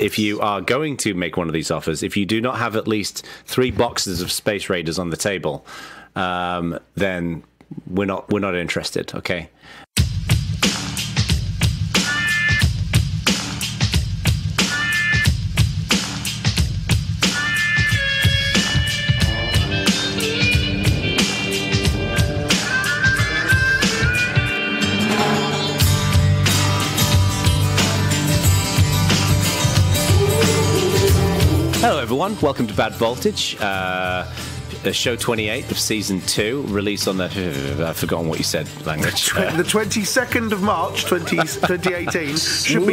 if you are going to make one of these offers, if you do not have at least 3 boxes of Space Raiders on the table, then we're not interested. Okay. Hello, everyone. Welcome to Bad Voltage, show 28 of season 2, released on the... I've forgotten what you said, Langridge. The 22nd of March, 2018. should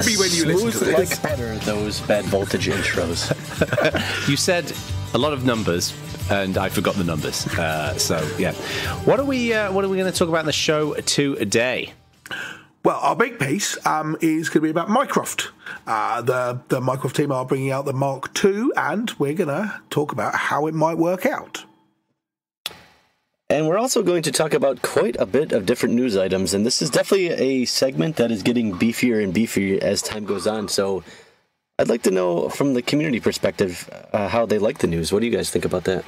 be when you listen to this. Like better those Bad Voltage intros. You said a lot of numbers, and I forgot the numbers. So yeah, what are we going to talk about in the show today? Well, our big piece is going to be about Mycroft. The Mycroft team are bringing out the Mark II, and we're going to talk about how it might work out. And we're also going to talk about quite a bit of different news items, and this is definitely a segment that is getting beefier and beefier as time goes on. So I'd like to know from the community perspective how they like the news. What do you guys think about that?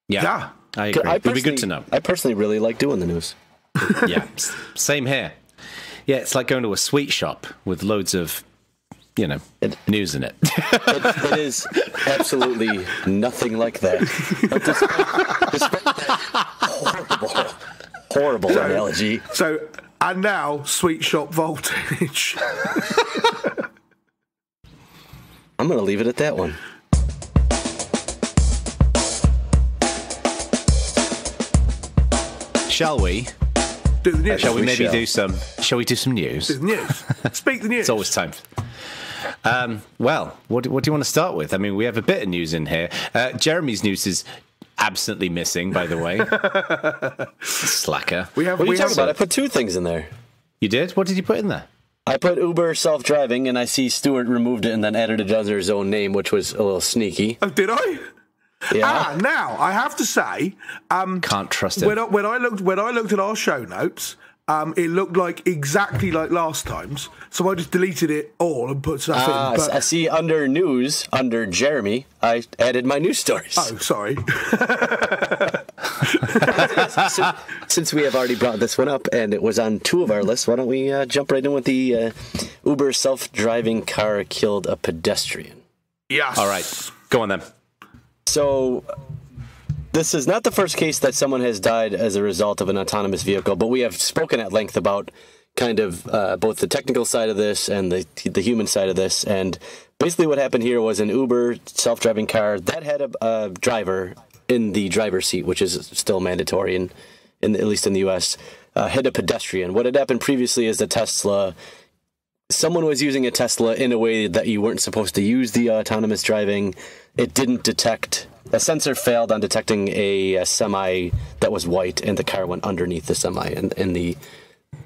Yeah. I agree. It'd be good to know. I personally really like doing the news. Yeah, same here. Yeah, it's like going to a sweet shop with loads of, news in it. It is absolutely nothing like that. But despite that horrible analogy. And now, sweet shop voltage. I'm going to leave it at that one. Shall we? Do the news. Shall we do some news? Do the news. Speak the news. It's always time. Well, what do you want to start with? I mean, we have a bit of news in here. Jeremy's news is absently missing, by the way. Slacker. What are you talking about? I put 2 things in there. You did? What did you put in there? I put Uber self-driving, and I see Stuart removed it and then added it under his own name, which was a little sneaky. Oh, did I? Yeah. Now I have to say, can't trust him. When I looked at our show notes, it looked exactly like last time's, so I just deleted it all and put stuff in. But I see under news, under Jeremy, I added my news stories. Oh, sorry. Since we have already brought this one up and it was on 2 of our lists, why don't we jump right in with the Uber self-driving car killed a pedestrian? Yes. All right, go on then. So, this is not the first case that someone has died as a result of an autonomous vehicle, but we have spoken at length about kind of both the technical side of this and the human side of this. And basically what happened here was an Uber self-driving car that had a driver in the driver's seat, which is still mandatory, at least in the U.S., hit a pedestrian. What had happened previously is someone was using a Tesla in a way that you weren't supposed to use the autonomous driving. It didn't detect, a sensor failed on detecting a semi that was white, and the car went underneath the semi, and the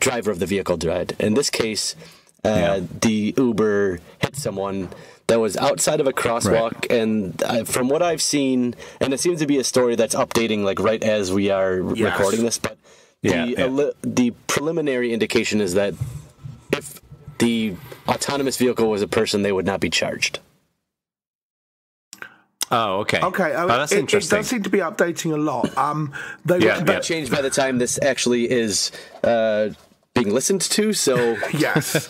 driver of the vehicle died. In this case, the Uber hit someone that was outside of a crosswalk, right. And from what I've seen, and it seems to be a story that's updating right as we are recording this, but the preliminary indication is that if the autonomous vehicle was a person, they would not be charged. Oh, okay. Okay, that's interesting. It does seem to be updating a lot. That changed by the time this actually is being listened to, so... Yes.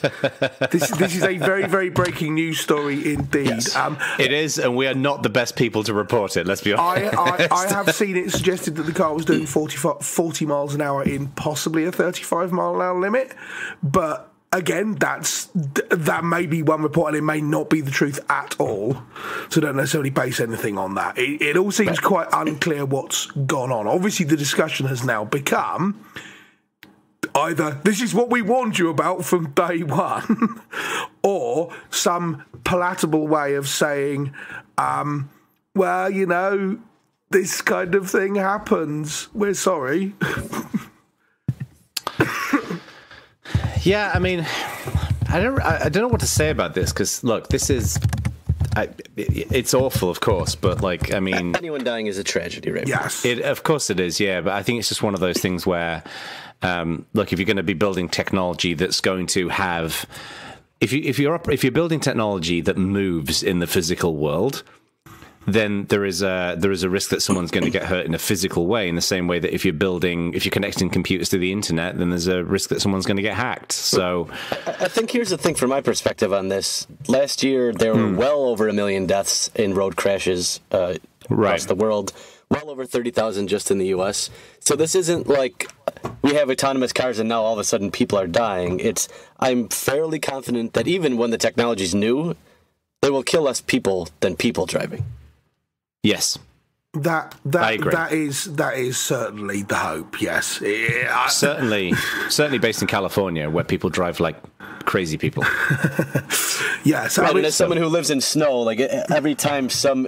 This is a very, very breaking news story indeed. Yes. It is, and we are not the best people to report it, let's be honest. I have seen it suggested that the car was doing 40 miles an hour in possibly a 35-mile-an-hour limit, but... Again, that may be one report, and it may not be the truth at all. So don't necessarily base anything on that. It all seems quite unclear what's gone on. Obviously, the discussion has now become either this is what we warned you about from day one, or some palatable way of saying, well, this kind of thing happens. We're sorry. Yeah, I mean, I don't know what to say about this, because look, this is it's awful, of course, but I mean, anyone dying is a tragedy, right? Yes, of course it is. Yeah, but I think it's just one of those things where, look, if you're going to be building technology that's going to have if you're building technology that moves in the physical world, then there is a risk that someone's going to get hurt in a physical way, in the same way that if you're connecting computers to the internet, then there's a risk that someone's going to get hacked. So I think here's the thing from my perspective on this. Last year, there were well over 1 million deaths in road crashes across the world, well over 30,000 just in the U.S. So this isn't like we have autonomous cars and now all of a sudden people are dying. I'm fairly confident that even when the technology's new, they will kill less people than people driving. Yes. I agree. That is certainly the hope. Yes, certainly based in California, where people drive like crazy people. Yes, and as someone who lives in snow, like every time someone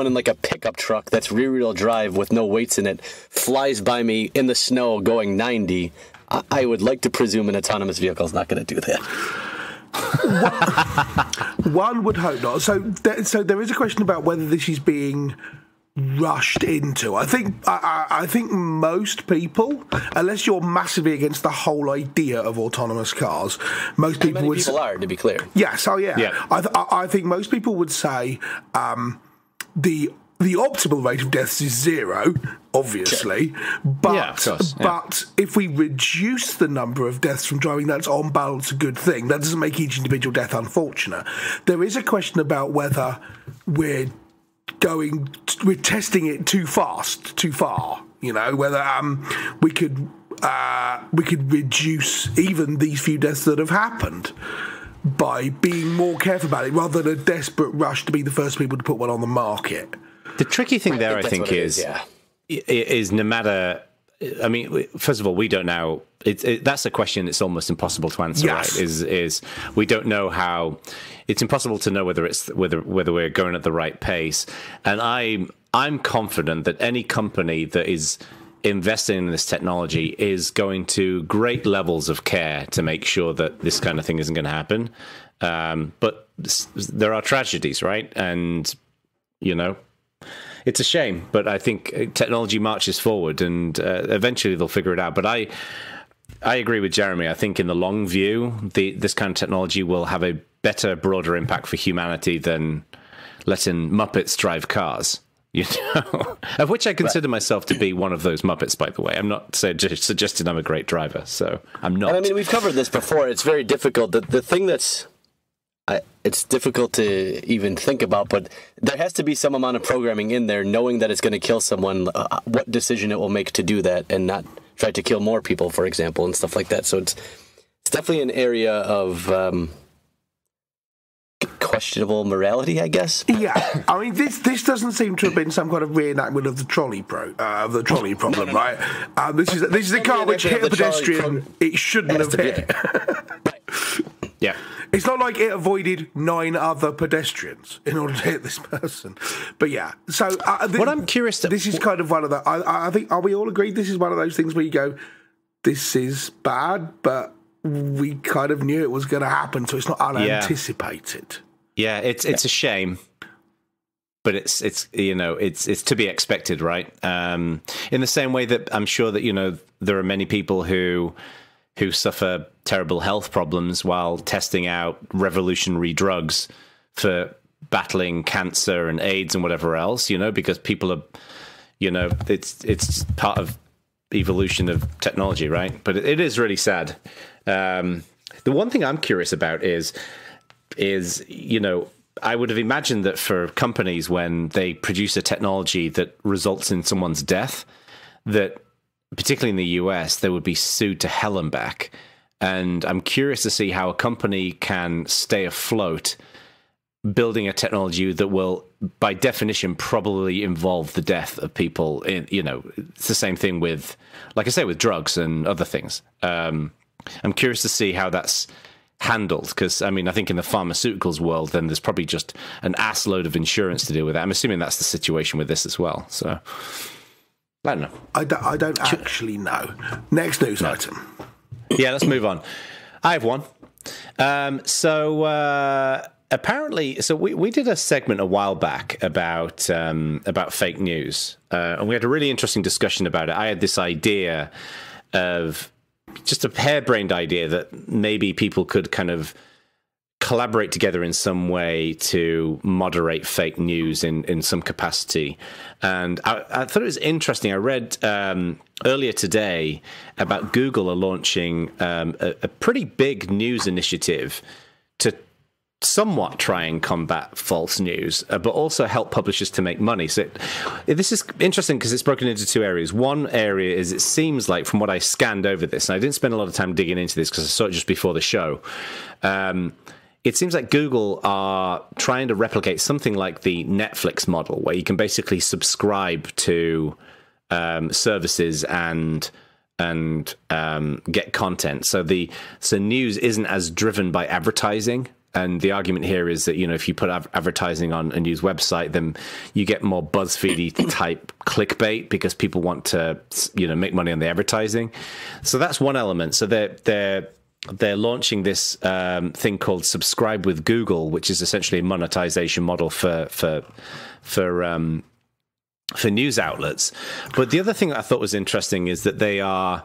in like a pickup truck that's rear-wheel drive with no weights in it flies by me in the snow going 90, I would like to presume an autonomous vehicle is not going to do that. One would hope not. So there is a question about whether this is being rushed into. I think most people, unless you're massively against the whole idea of autonomous cars, most people would. People are, to be clear. Yes. Oh yeah. I think most people would say the optimal rate of deaths is 0, obviously, but if we reduce the number of deaths from driving, that's on balance a good thing. That doesn't make each individual death unfortunate. There is a question about whether we're testing it too far. You know, whether we could reduce even these few deaths that have happened by being more careful about it, rather than a desperate rush to be the first people to put one on the market. The tricky thing there, I think, is no matter. I mean, first of all, we don't know. That's a question that's almost impossible to answer. Yes. Right? Is we don't know how. It's impossible to know whether we're going at the right pace. And I'm confident that any company that is investing in this technology is going to great levels of care to make sure that this kind of thing isn't going to happen. But there are tragedies, right? And it's a shame, but I think technology marches forward, and eventually they'll figure it out. But I agree with Jeremy. I think in the long view, this kind of technology will have a better, broader impact for humanity than letting Muppets drive cars. Of which I consider myself to be one of those Muppets, by the way. I'm not suggesting I'm a great driver, so I'm not. And I mean, we've covered this before. It's very difficult. The thing that's it's difficult to even think about, but there has to be some amount of programming in there, knowing that it's going to kill someone, what decision it will make to do that, and not try to kill more people, for example, and stuff like that. So it's definitely an area of questionable morality, I guess. Yeah, I mean, this doesn't seem to have been some kind of reenactment of the trolley problem, no. Right? This is a car which hit a pedestrian it shouldn't have hit. Yeah. It's not like it avoided 9 other pedestrians in order to hit this person. But yeah, so what I'm curious to... This is kind of one of the... I think, are we all agreed this is one of those things where you go, this is bad, but we kind of knew it was going to happen, so it's not unanticipated. Yeah, it's a shame. But it's to be expected, right? In the same way that I'm sure that, there are many people who suffer terrible health problems while testing out revolutionary drugs for battling cancer and AIDS and whatever else, because people are, it's part of evolution of technology, right? But it is really sad. The one thing I'm curious about is I would have imagined that for companies, when they produce a technology that results in someone's death, that particularly in the US, they would be sued to hell and back. And I'm curious to see how a company can stay afloat building a technology that will, by definition, probably involve the death of people. It's the same thing with, like I say, with drugs and other things. I'm curious to see how that's handled, because, I mean, I think in the pharmaceuticals world, then there's probably just an ass load of insurance to deal with that. I'm assuming that's the situation with this as well. So... I don't know. I don't actually know. Next news item. Yeah, let's move on. I have one. Apparently, we did a segment a while back about fake news, and we had a really interesting discussion about it. I had this idea of just a harebrained idea that maybe people could kind of collaborate together in some way to moderate fake news in some capacity. And I thought it was interesting. I read earlier today about Google are launching a pretty big news initiative to somewhat try and combat false news, but also help publishers to make money. So this is interesting because it's broken into two areas. One area is, it seems like, from what I scanned over this, and I didn't spend a lot of time digging into this because I saw it just before the show, it seems like Google are trying to replicate something like the Netflix model, where you can basically subscribe to services and get content. So news isn't as driven by advertising. And the argument here is that, if you put advertising on a news website, then you get more BuzzFeedy type clickbait because people want to, make money on the advertising. So that's one element. So they're launching this thing called Subscribe with Google, which is essentially a monetization model for news outlets. But the other thing that I thought was interesting is that they are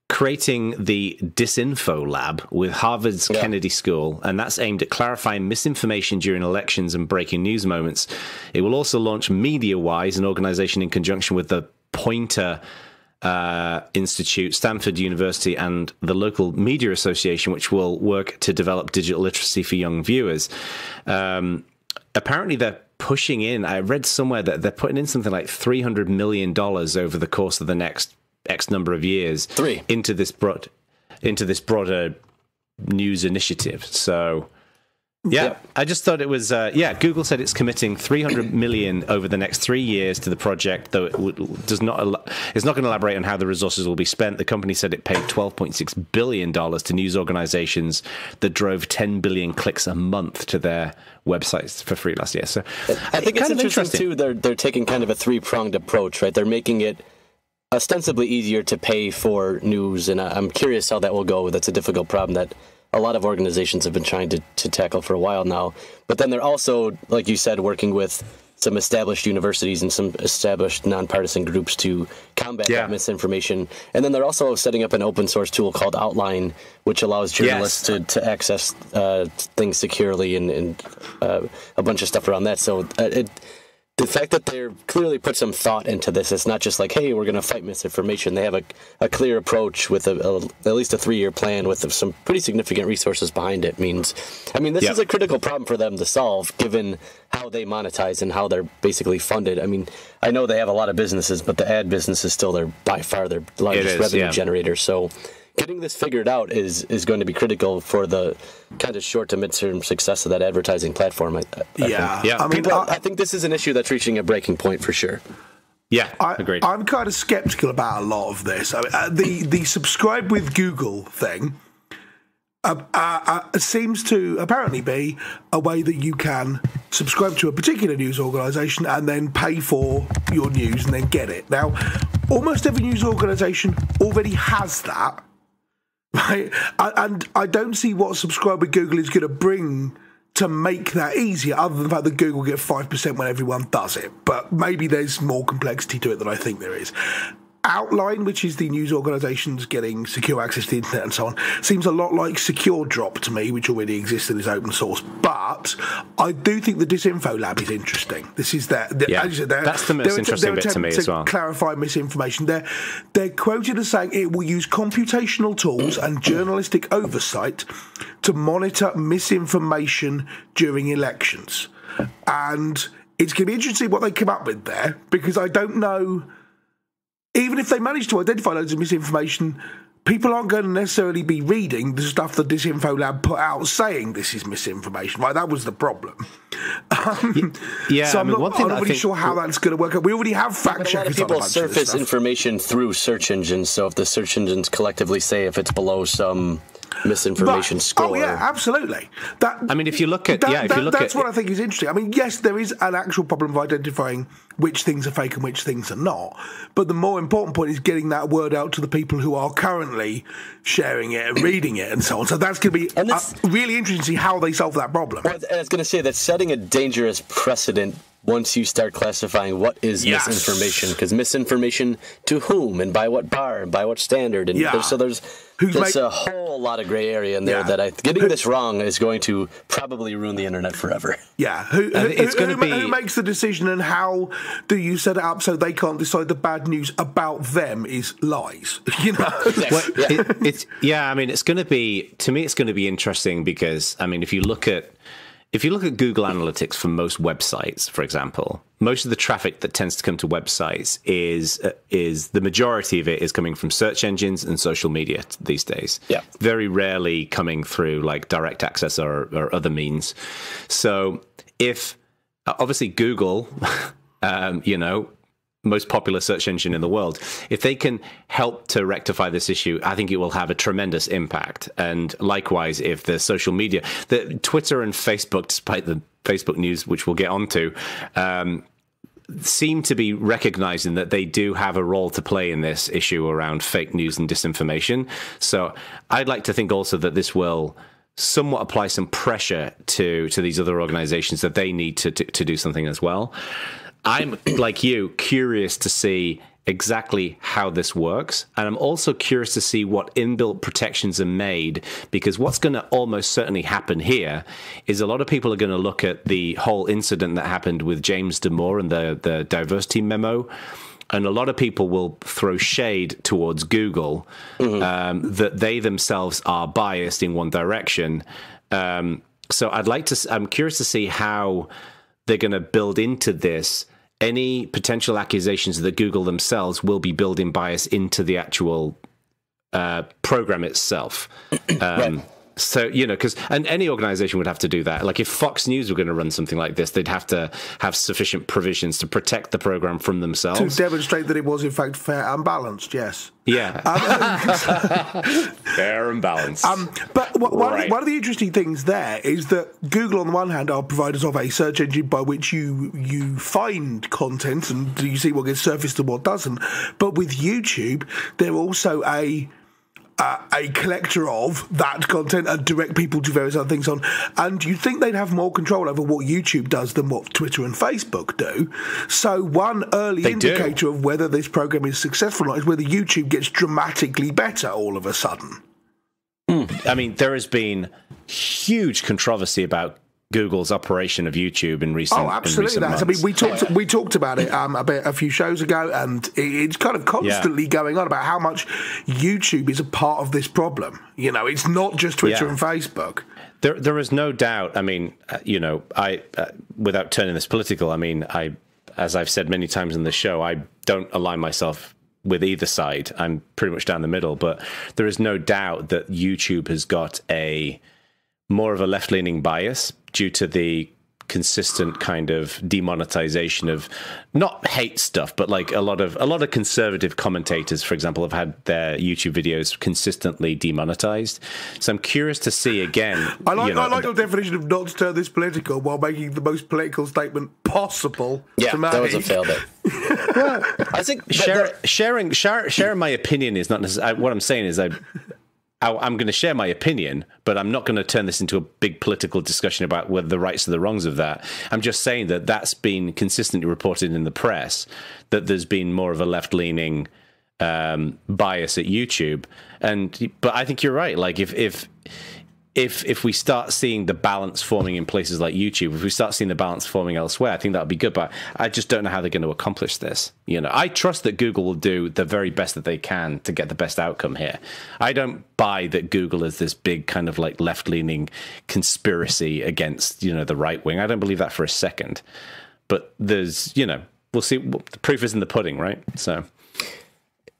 creating the Disinfo Lab with Harvard's Kennedy School, and that's aimed at clarifying misinformation during elections and breaking news moments. It will also launch MediaWise, an organization in conjunction with the Poynter Institute, Stanford University, and the local media association, which will work to develop digital literacy for young viewers. Apparently, they're pushing in. I read somewhere that they're putting in something like $300 million over the course of the next X number of years into this broader news initiative. So I just thought it was Google said it's committing $300 million over the next 3 years to the project, though it's not going to elaborate on how the resources will be spent. The company said it paid $12.6 billion to news organizations that drove 10 billion clicks a month to their websites for free last year. So I think it's interesting too. They're taking kind of a three-pronged approach, right? They're making it ostensibly easier to pay for news, and I'm curious how that will go. That's a difficult problem that a lot of organizations have been trying to tackle for a while now. But then they're also, like you said, working with some established universities and some established nonpartisan groups to combat that misinformation. And then they're also setting up an open source tool called Outline, which allows journalists to access things securely and a bunch of stuff around that. So the fact that they're clearly put some thought into this, it's not just like, hey, we're going to fight misinformation. They have a clear approach with at least a 3-year plan with some pretty significant resources behind it. This is a critical problem for them to solve, given how they monetize and how they're basically funded. I know they have a lot of businesses, but the ad business is still by far their largest revenue generator. So getting this figured out is going to be critical for the kind of short to midterm success of that advertising platform. I think this is an issue that's reaching a breaking point for sure. Yeah, agreed. I'm kind of skeptical about a lot of this. The Subscribe with Google thing seems to apparently be a way that you can subscribe to a particular news organisation and then pay for your news and then get it. Now, almost every news organisation already has that. Right, and I don't see what Subscribe with Google is going to bring to make that easier, other than the fact that Google get 5% when everyone does it. But maybe there's more complexity to it than I think there is. Outline, which is the news organisations getting secure access to the internet and so on, seems a lot like Secure Drop to me, which already exists and is open source. But I do think the Disinfo Lab is interesting. This is as you said, that's the most interesting bit to me as well. Clarify misinformation. They're quoted as saying it will use computational tools and journalistic oversight to monitor misinformation during elections. And it's going to be interesting what they come up with there, because I don't know. Even if they manage to identify loads of misinformation, people aren't going to necessarily be reading the stuff the Disinfo Lab put out saying this is misinformation. Right, that was the problem. So I'm not really sure how that's going to work out. We already have fact checkers. A lot of people surface information through search engines, so if the search engines collectively say if it's below some misinformation score. Oh yeah, absolutely. If you look at that's what I think is interesting. Yes, there is an actual problem of identifying which things are fake and which things are not. But the more important point is getting that word out to the people who are currently sharing it and reading it and so on. So that's going to be really interesting to see how they solve that problem. I was going to say that's setting a dangerous precedent once you start classifying what is misinformation, because misinformation to whom and by what bar and by what standard, and there's a whole lot of gray area in there that getting this wrong is going to probably ruin the internet forever. Yeah, who makes the decision, and how do you set it up so they can't decide the bad news about them is lies? You know, I mean, it's going to be, to me, it's going to be interesting because, I mean, if you look at Google Analytics for most websites, for example, most of the traffic that tends to come to websites is the majority of it is coming from search engines and social media these days. Yeah, very rarely coming through like direct access or other means. So if obviously Google, most popular search engine in the world, if they can help to rectify this issue, I think it will have a tremendous impact. And likewise, if the social media, the Twitter and Facebook, despite the Facebook news, which we'll get onto, seem to be recognizing that they do have a role to play in this issue around fake news and disinformation. So I'd like to think also that this will somewhat apply some pressure to these other organizations that they need to do something as well. I'm, like you, curious to see exactly how this works. And I'm also curious to see what inbuilt protections are made, because what's going to almost certainly happen here is a lot of people are going to look at the whole incident that happened with James Damore and the diversity memo. And a lot of people will throw shade towards Google, that they themselves are biased in one direction. So I'm curious to see how they're going to build into this any potential accusations that Google themselves will be building bias into the actual program itself. Right. So, because any organization would have to do that. Like if Fox News were going to run something like this, they'd have to have sufficient provisions to protect the program from themselves. To demonstrate that it was, in fact, fair and balanced, yes. Yeah. Fair and balanced. But one of the interesting things there is that Google, on the one hand, are providers of a search engine by which you find content and you see what gets surfaced and what doesn't. But with YouTube, they're also a collector of that content and direct people to various other things on. And you'd think they'd have more control over what YouTube does than what Twitter and Facebook do. So one early indicator of whether this program is successful or not is whether YouTube gets dramatically better all of a sudden. I mean, there has been huge controversy about Google's operation of YouTube in recent months. Oh, absolutely. I mean, we talked about it a few shows ago, and it's kind of constantly going on about how much YouTube is a part of this problem. It's not just Twitter and Facebook. There is no doubt. I mean, I without turning this political, I mean, as I've said many times in the show, I don't align myself with either side. I'm pretty much down the middle, but there is no doubt that YouTube has got more of a left-leaning bias due to the consistent kind of demonetization of not hate stuff, but like a lot of conservative commentators, for example, have had their YouTube videos consistently demonetized. So I'm curious to see again. I like your definition of not to turn this political while making the most political statement possible. Yeah, that was a fail there. Well, I think sharing my opinion is not necessarily what I'm saying is I'm going to share my opinion, but I'm not going to turn this into a big political discussion about whether the rights or the wrongs of that. I'm just saying that that's been consistently reported in the press, that there's been more of a left-leaning bias at YouTube. But I think you're right. Like if we start seeing the balance forming in places like YouTube, if we start seeing the balance forming elsewhere, I think that would be good. But I just don't know how they're going to accomplish this. I trust that Google will do the very best that they can to get the best outcome here. I don't buy that Google is this big kind of like left-leaning conspiracy against, the right wing. I don't believe that for a second. But there's, we'll see. The proof is in the pudding, right? So.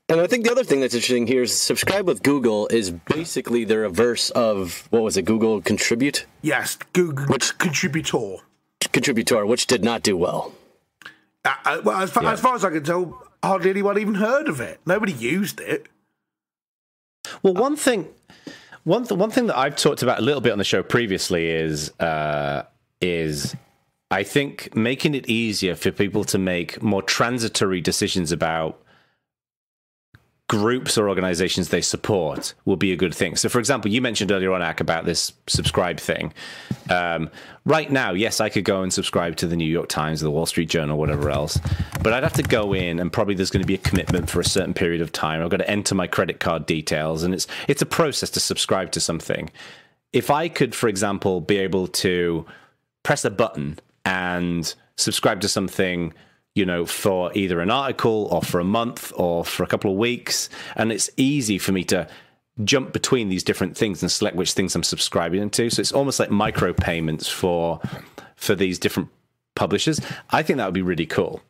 And I think the other thing that's interesting here is Subscribe with Google is basically the reverse of, what was it, Google Contribute? Yes, Google Contributor. Contributor, which did not do well. As far as I can tell, hardly anyone even heard of it. Nobody used it. Well, one thing that I've talked about a little bit on the show previously is I think making it easier for people to make more transitory decisions about groups or organizations they support will be a good thing. So, for example, you mentioned earlier on, Ak, about this subscribe thing. Right now, yes, I could go and subscribe to the New York Times, the Wall Street Journal, whatever else, but I'd have to go in, and probably there's going to be a commitment for a certain period of time. I've got to enter my credit card details, and it's a process to subscribe to something. If I could, for example, be able to press a button and subscribe to something, you know, for either an article or for a month or for a couple of weeks, and it's easy for me to jump between these different things and select which things I'm subscribing to. So it's almost like micropayments for these different publishers. I think that would be really cool.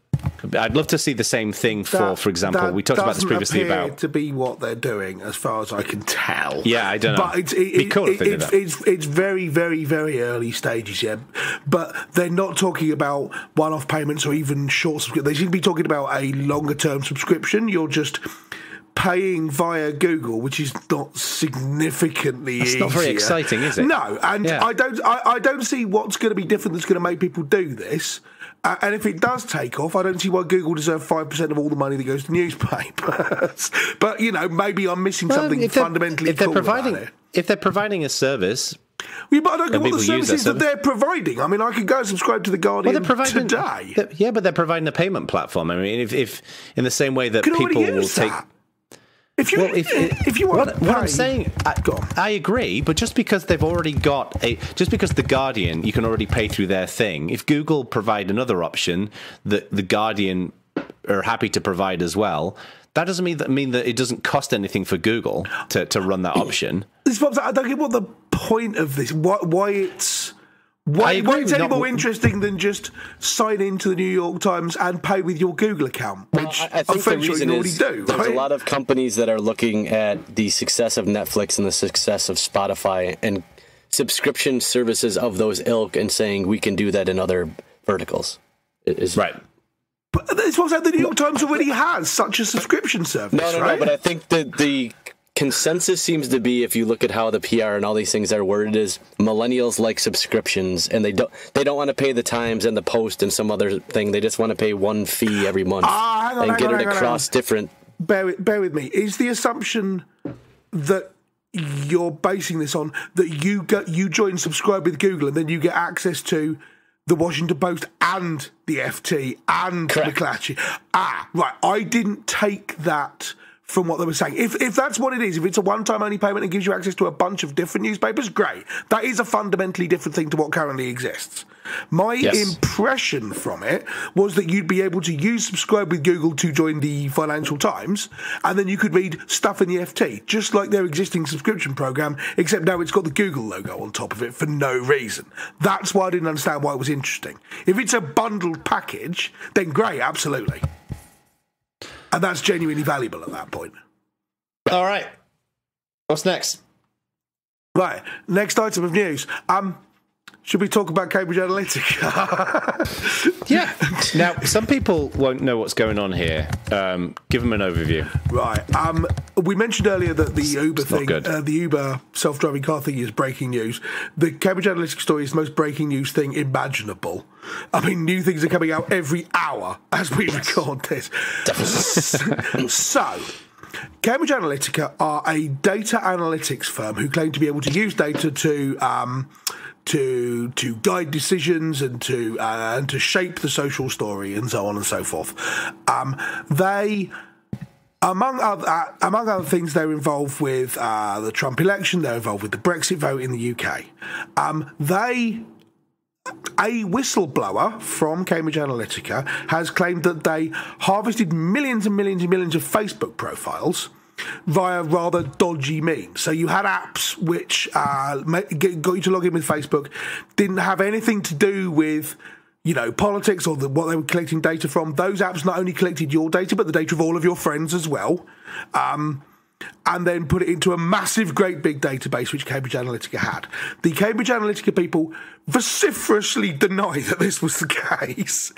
I'd love to see the same thing for example, we talked about this previously about to be what they're doing, as far as I can tell. Yeah, I don't know. But it's very, very, very early stages yet. But they're not talking about one-off payments or even short subscription. They seem to be talking about a longer-term subscription. You're just paying via Google, which is not significantly easier. It's not very exciting, is it? No, and yeah. I don't see what's going to be different that's going to make people do this. And if it does take off, I don't see why Google deserve 5% of all the money that goes to newspapers. But, you know, maybe I'm missing something fundamentally cool about it. If they're providing a service... Yeah, but I don't know what the service is that they're providing. I mean, I could go and subscribe to The Guardian today. Yeah, but they're providing a payment platform. I mean, if in the same way that people will take... If you want what I'm saying, I agree, but just because they've already got just because The Guardian, you can already pay through their thing, if Google provide another option that The Guardian are happy to provide as well, that doesn't mean that it doesn't cost anything for Google to run that option. I don't get what the point of this, why it's any more interesting than just sign into the New York Times and pay with your Google account, which I think the reason is there's a lot of companies that are looking at the success of Netflix and the success of Spotify and subscription services of those ilk and saying we can do that in other verticals. Right. But it's what the New York Times already has such a subscription service. No, but I think that the consensus seems to be, if you look at how the PR and all these things are worded, is millennials like subscriptions, and they don't want to pay the Times and the Post and some other thing. They just want to pay one fee every month and get it across different. Bear with me. Is the assumption that you're basing this on that you join subscribe with Google and then you get access to the Washington Post and the FT and McClatchy? Right. I didn't take that from what they were saying. If that's what it is, if it's a one-time only payment and gives you access to a bunch of different newspapers, great. That is a fundamentally different thing to what currently exists. My impression from it was that you'd be able to use subscribe with Google to join the Financial Times, and then you could read stuff in the FT, just like their existing subscription program, except now it's got the Google logo on top of it for no reason. That's why I didn't understand why it was interesting. If it's a bundled package, then great, absolutely. And that's genuinely valuable at that point. All right. What's next? Right. Next item of news. Should we talk about Cambridge Analytica? Yeah. Now, some people won't know what's going on here. Give them an overview. Right. We mentioned earlier that the Uber thing, the Uber self-driving car thing is breaking news. The Cambridge Analytica story is the most breaking news thing imaginable. I mean, new things are coming out every hour as we record this. So, Cambridge Analytica are a data analytics firm who claim to be able to use data to guide decisions and to shape the social story and so on and so forth. They, among other things, they're involved with the Trump election. They're involved with the Brexit vote in the UK. A whistleblower from Cambridge Analytica has claimed that they harvested millions and millions and millions of Facebook profiles via rather dodgy means. So you had apps which got you to log in with Facebook, didn't have anything to do with, you know, politics or what they were collecting data from. Those apps not only collected your data, but the data of all of your friends as well. And then put it into a massive, great big database which Cambridge Analytica had. The Cambridge Analytica people vociferously deny that this was the case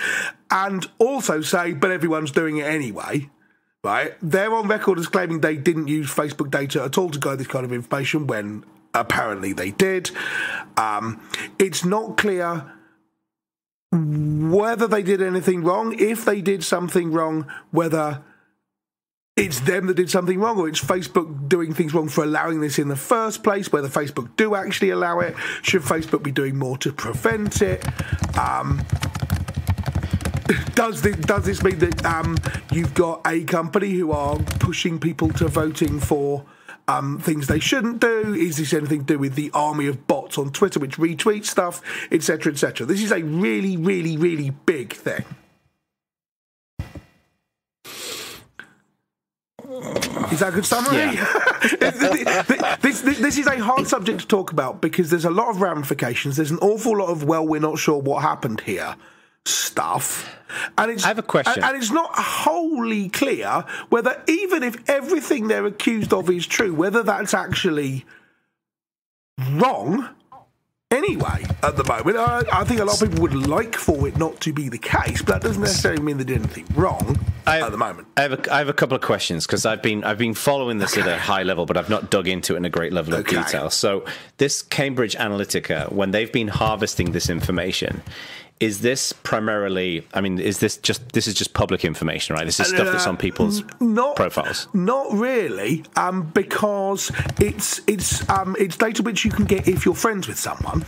and also say, but everyone's doing it anyway. Right? They're on record as claiming they didn't use Facebook data at all to guide this kind of information when apparently they did. It's not clear whether they did anything wrong. If they did something wrong, whether it's them that did something wrong, or it's Facebook doing things wrong for allowing this in the first place, whether Facebook do actually allow it. Should Facebook be doing more to prevent it? Does this mean that you've got a company who are pushing people to voting for things they shouldn't do? Is this anything to do with the army of bots on Twitter which retweet stuff, etc., etc.? This is a really, really, really big thing. Is that a good summary? Yeah. This is a hard subject to talk about because there's a lot of ramifications. There's an awful lot of, well, we're not sure what happened here stuff. And I have a question. And it's not wholly clear whether, even if everything they're accused of is true, whether that's actually wrong anyway at the moment. I think a lot of people would like for it not to be the case, but that doesn't necessarily mean they did anything wrong at the moment. I have a couple of questions because I've been following this at a high level, but I've not dug into it in a great level of detail. So this Cambridge Analytica, when they've been harvesting this information, is this primarily, I mean, this is just public information, right? This is stuff that's on people's profiles. Not really, because it's data which you can get if you're friends with someone.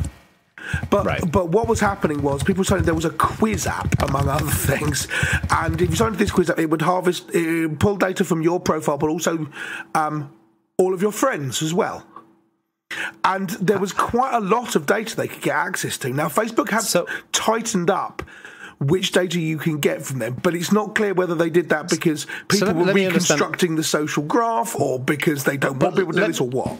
But what was happening was people saying there was a quiz app, among other things, and if you signed this quiz app, it would pull data from your profile, but also all of your friends as well. And there was quite a lot of data they could get access to. Now, Facebook have tightened up which data you can get from them, but it's not clear whether they did that because people were reconstructing the social graph, or because they don't want people to do this, or what.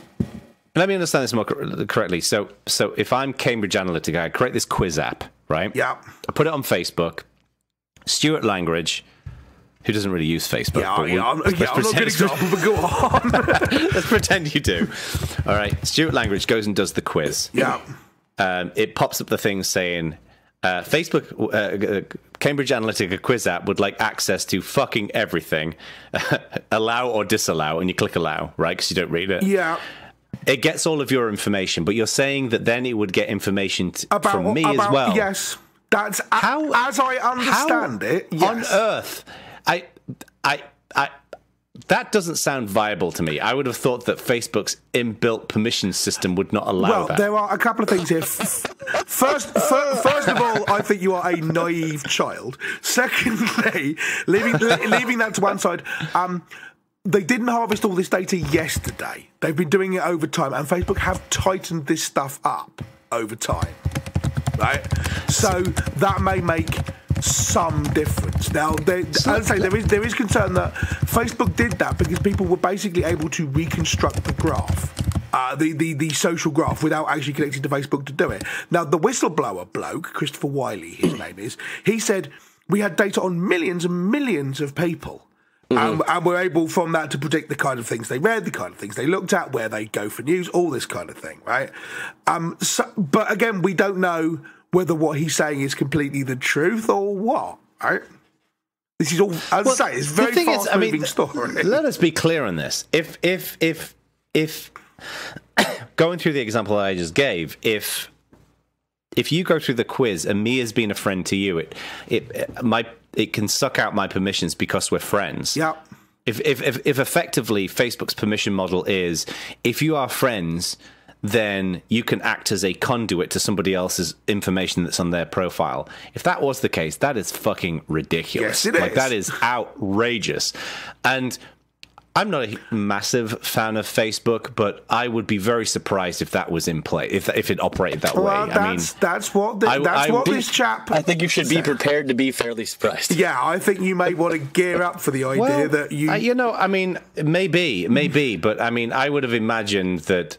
Let me understand this more correctly. So if I'm Cambridge Analytica, I create this quiz app, right? Yeah. I put it on Facebook. Stuart Langridge, who doesn't really use Facebook. I'm not a good example, but go on. Let's pretend you do. All right. Stuart Langridge goes and does the quiz. Yeah. It pops up the thing saying, Facebook, Cambridge Analytica quiz app would like access to fucking everything. Allow or disallow, and you click allow, right? Because you don't read it. Yeah. It gets all of your information, but you're saying that then it would get information from me as well. Yes. That's as I understand it. Yes. On earth, that doesn't sound viable to me. I would have thought that Facebook's inbuilt permission system would not allow that. Well, there are a couple of things here. First of all, I think you are a naive child. Secondly, leaving that to one side, they didn't harvest all this data yesterday. They've been doing it over time, and Facebook have tightened this stuff up over time. Right? So that may make some difference. Now, as I say, there is concern that Facebook did that because people were basically able to reconstruct the graph, the social graph, without actually connecting to Facebook to do it. Now, the whistleblower bloke, Christopher Wiley, his name is, he said, we had data on millions and millions of people. And we're able from that to predict the kind of things they read, the kind of things they looked at, where they go for news, all this kind of thing, right? But again, we don't know whether what he's saying is completely the truth or what, right? This is all, as I say, it's very fast-moving story. Let us be clear on this. If going through the example I just gave, if you go through the quiz and me as being a friend to you, it can suck out my permissions because we're friends. Yeah. If effectively Facebook's permission model is, if you are friends, then you can act as a conduit to somebody else's information that's on their profile. If that was the case, that is fucking ridiculous. Yes, it is. That is outrageous. And I'm not a massive fan of Facebook, but I would be very surprised if that was in play, if it operated that way. That's what this chap. I think you should be prepared to be fairly surprised. Yeah, I think you may want to gear up for the idea that you. I mean, maybe, but I mean, I would have imagined that.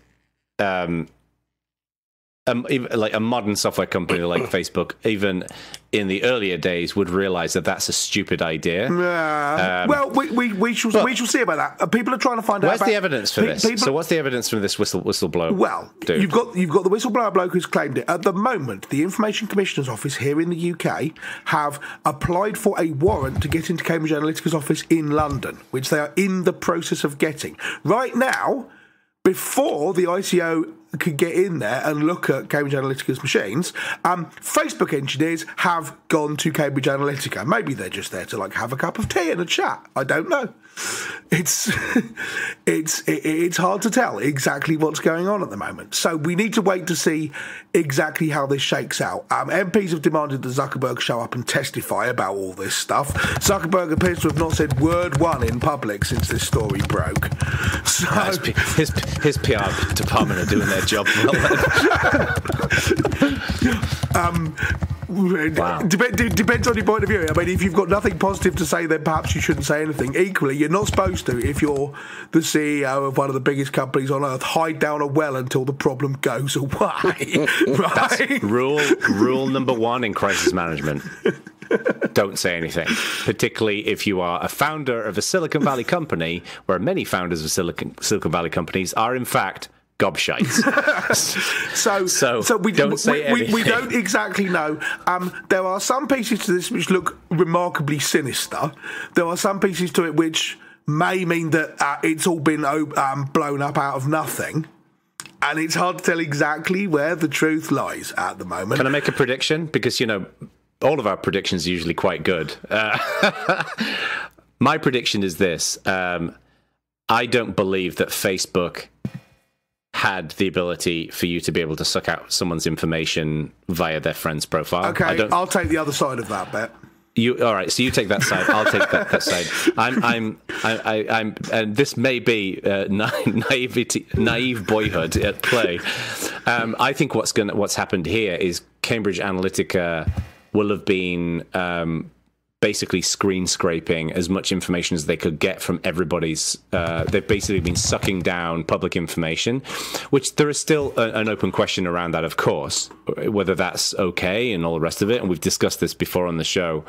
Like a modern software company like Facebook, even in the earlier days, would realize that that's a stupid idea. Well, we shall see about that. People are trying to find out. Where's the evidence for this? So what's the evidence from this whistleblower? Well, dude? you've got the whistleblower bloke who's claimed it. At the moment, the Information Commissioner's Office here in the UK have applied for a warrant to get into Cambridge Analytica's office in London, which they are in the process of getting right now. Before the ICO could get in there and look at Cambridge Analytica's machines. Facebook engineers have gone to Cambridge Analytica. Maybe they're just there to have a cup of tea and a chat. I don't know. It's hard to tell exactly what's going on at the moment. So we need to wait to see exactly how this shakes out. MPs have demanded that Zuckerberg show up and testify about all this stuff. Zuckerberg appears to have not said word one in public since this story broke. So his PR department are doing their job well. Wow. Depends on your point of view. I mean, if you've got nothing positive to say, then perhaps you shouldn't say anything. Equally, you're not supposed to, if you're the CEO of one of the biggest companies on earth, hide down a well until the problem goes away. Right? That's rule number one in crisis management. Don't say anything, particularly if you are a founder of a Silicon Valley company, where many founders of Silicon Valley companies are, in fact, gobshites. so we don't say anything. We don't exactly know. There are some pieces to this which look remarkably sinister. There are some pieces to it which may mean that it's all been blown up out of nothing. And it's hard to tell exactly where the truth lies at the moment. Can I make a prediction? Because, all of our predictions are usually quite good. My prediction is this. I don't believe that Facebook had the ability for you to be able to suck out someone's information via their friend's profile. Okay, I'll take the other side of that bet. All right, so you take that side. I'll take that side. I'm, and this may be naive boyhood at play. I think what's happened here is Cambridge Analytica will have been basically screen scraping as much information as they could get from everybody's. They've basically been sucking down public information, which there is still an open question around that, of course, whether that's okay and all the rest of it. And we've discussed this before on the show,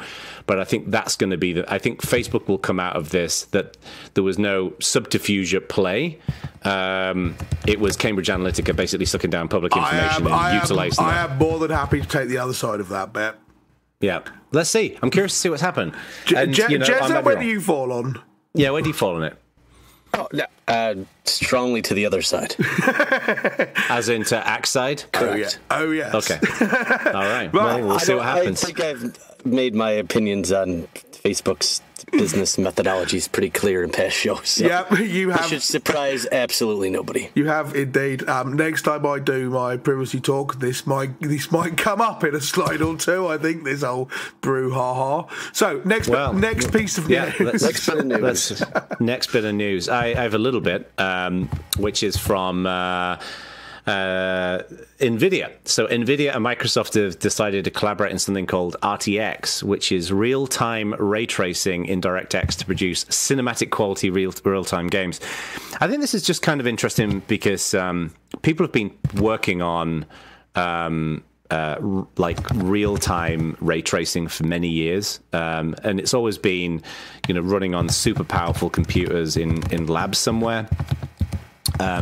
but I think that's going to be I think Facebook will come out of this that there was no subterfuge at play. It was Cambridge Analytica basically sucking down public information and utilising it. I am more than happy to take the other side of that bet. Yeah, let's see. I'm curious to see what's happened. Jezza, where do you fall on? Yeah, where do you fall on it? Oh, no, strongly to the other side. As into Axe side? Correct. Oh, yes. Okay. All right. Well, we'll see what happens. I think I've made my opinions on Facebook's business methodologies pretty clear in past shows. So yeah, you have. It should surprise absolutely nobody. You have indeed. Next time I do my privacy talk, this might come up in a slide or two. I think this whole brouhaha. So next piece of news. Next bit of news. Next bit of news. I have a little bit, which is from NVIDIA. So NVIDIA and Microsoft have decided to collaborate in something called RTX, which is real-time ray tracing in DirectX to produce cinematic quality real-time games. I think this is just kind of interesting because people have been working on real-time ray tracing for many years, and it's always been running on super powerful computers in labs somewhere.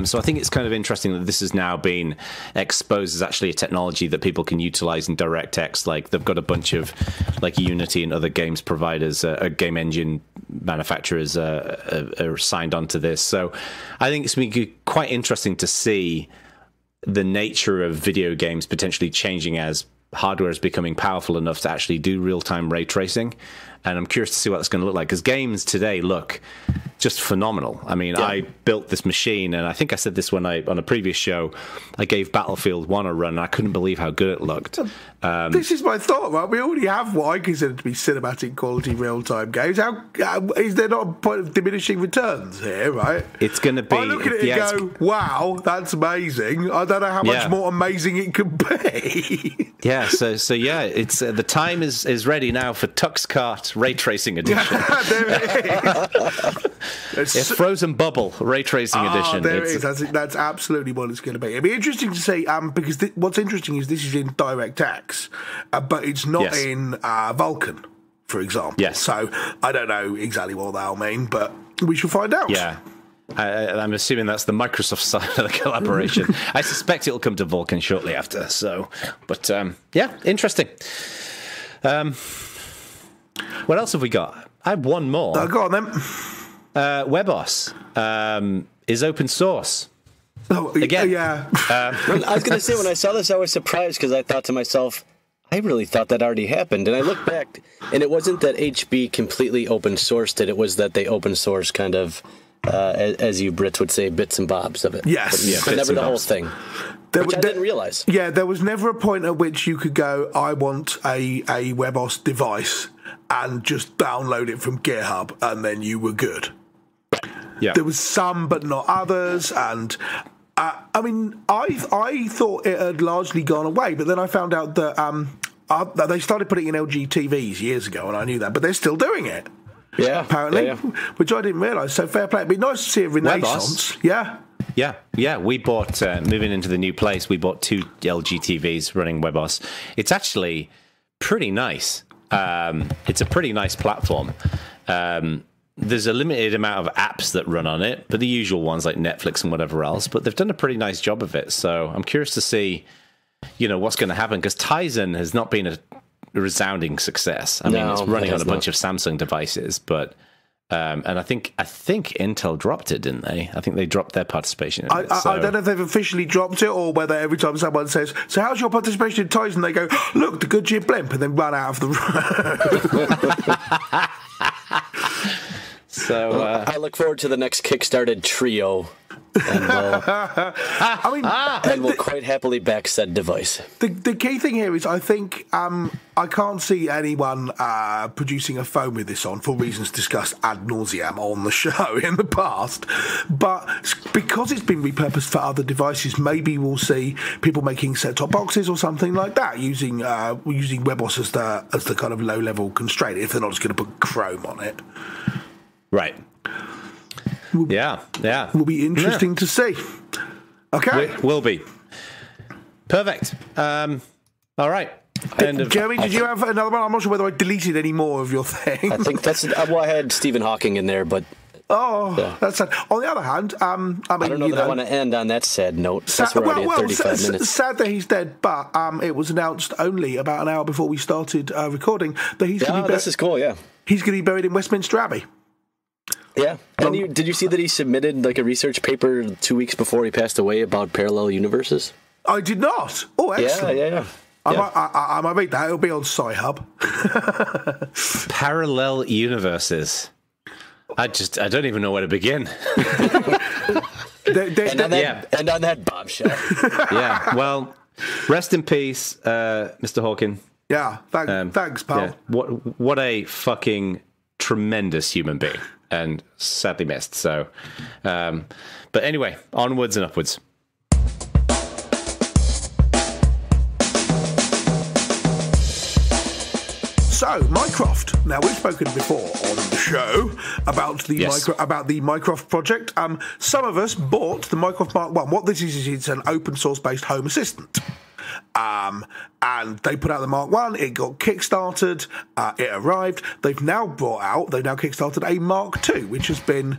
So I think it's kind of interesting that this has now been exposed as actually a technology that people can utilize in DirectX. Like they've got a bunch of Unity and other games providers, game engine manufacturers are signed onto this. So I think it's been quite interesting to see the nature of video games potentially changing as hardware is becoming powerful enough to actually do real-time ray tracing. And I'm curious to see what that's going to look like, because games today look just phenomenal. I mean, yeah. I built this machine, and I think I said this on a previous show. I gave Battlefield 1 a run, and I couldn't believe how good it looked. This is my thought, right? We already have what I consider to be cinematic quality real-time games. How is there not a point of diminishing returns here, right? It's going to be... I look at it and go, wow, that's amazing. I don't know how much more amazing it could be. Yeah, so yeah, it's the time is ready now for Tuxcart Ray Tracing Edition. There it is. It's Frozen Bubble Ray Tracing Edition. There it is. That's absolutely what it's going to be. It'll be interesting to see, because what's interesting is this is in DirectX, but it's not in Vulkan, for example. Yes. So I don't know exactly what that'll mean, but we shall find out. Yeah. I'm assuming that's the Microsoft side of the collaboration. I suspect it'll come to Vulkan shortly after. So, but yeah, interesting. What else have we got? I have one more. Go on then. WebOS is open source. Oh, again. yeah. I was going to say, when I saw this, I was surprised because I thought to myself, I really thought that already happened. And I looked back, and it wasn't that HB completely open sourced it. It was that they open source kind of, as you Brits would say, bits and bobs of it. Yes. But never the whole thing. Which I didn't realize. Yeah, there was never a point at which you could go, I want a WebOS device and just download it from GitHub, and then you were good. Yeah. There was some, but not others, and I mean, I thought it had largely gone away, but then I found out that they started putting in LG TVs years ago, and I knew that, but they're still doing it. Yeah, apparently, which I didn't realise. So fair play. It'd be nice to see a renaissance. WebOS. Yeah. We bought moving into the new place. We bought 2 LG TVs running WebOS. It's actually pretty nice. It's a pretty nice platform. There's a limited amount of apps that run on it, but the usual ones like Netflix and whatever else. But they've done a pretty nice job of it. So I'm curious to see, what's going to happen, because Tizen has not been a resounding success. I mean, it's running on a bunch of Samsung devices, but and I think Intel dropped it, didn't they? I think they dropped their participation in it. I don't know if they've officially dropped it or whether every time someone says, so how's your participation in Tizen, they go, look, the Goodyear blimp, and then run out of the room. So I look forward to the next Kickstarted trio, and we'll quite happily back said device. The key thing here is, I think I can't see anyone producing a phone with this on, for reasons discussed ad nauseam on the show in the past. But because it's been repurposed for other devices, maybe we'll see people making set-top boxes or something like that, using WebOS as the kind of low-level constraint, if they're not just going to put Chrome on it. Right. Yeah. Will be interesting to see. Okay. Will be. Perfect. All right. Jeremy, did you have another one? I'm not sure whether I deleted any more of your thing. I think that's... Well, I had Stephen Hawking in there, but... That's sad. On the other hand, I mean, I don't know that I want to end on that sad note. That's we're already at 35 minutes. Sad that he's dead, but it was announced only about an hour before we started recording that he's going to be this is cool, yeah. He's going to be buried in Westminster Abbey. Yeah. And did you see that he submitted like a research paper 2 weeks before he passed away about parallel universes? I did not. Oh, excellent. Yeah. I might read that. It'll be on Sci-Hub. Parallel universes. I don't even know where to begin. And on that bombshell. Yeah. Well, rest in peace, Mr. Hawking. Yeah. Thanks, pal. Yeah. What a fucking tremendous human being, and sadly missed. So, but anyway, onwards and upwards. So, Mycroft. Now, we've spoken before on the show about the Mycroft project. Some of us bought the Mycroft Mark 1. What this is it's an open source based home assistant. And they put out the Mark 1, it got kickstarted, it arrived. They've now kickstarted a Mark 2, which has been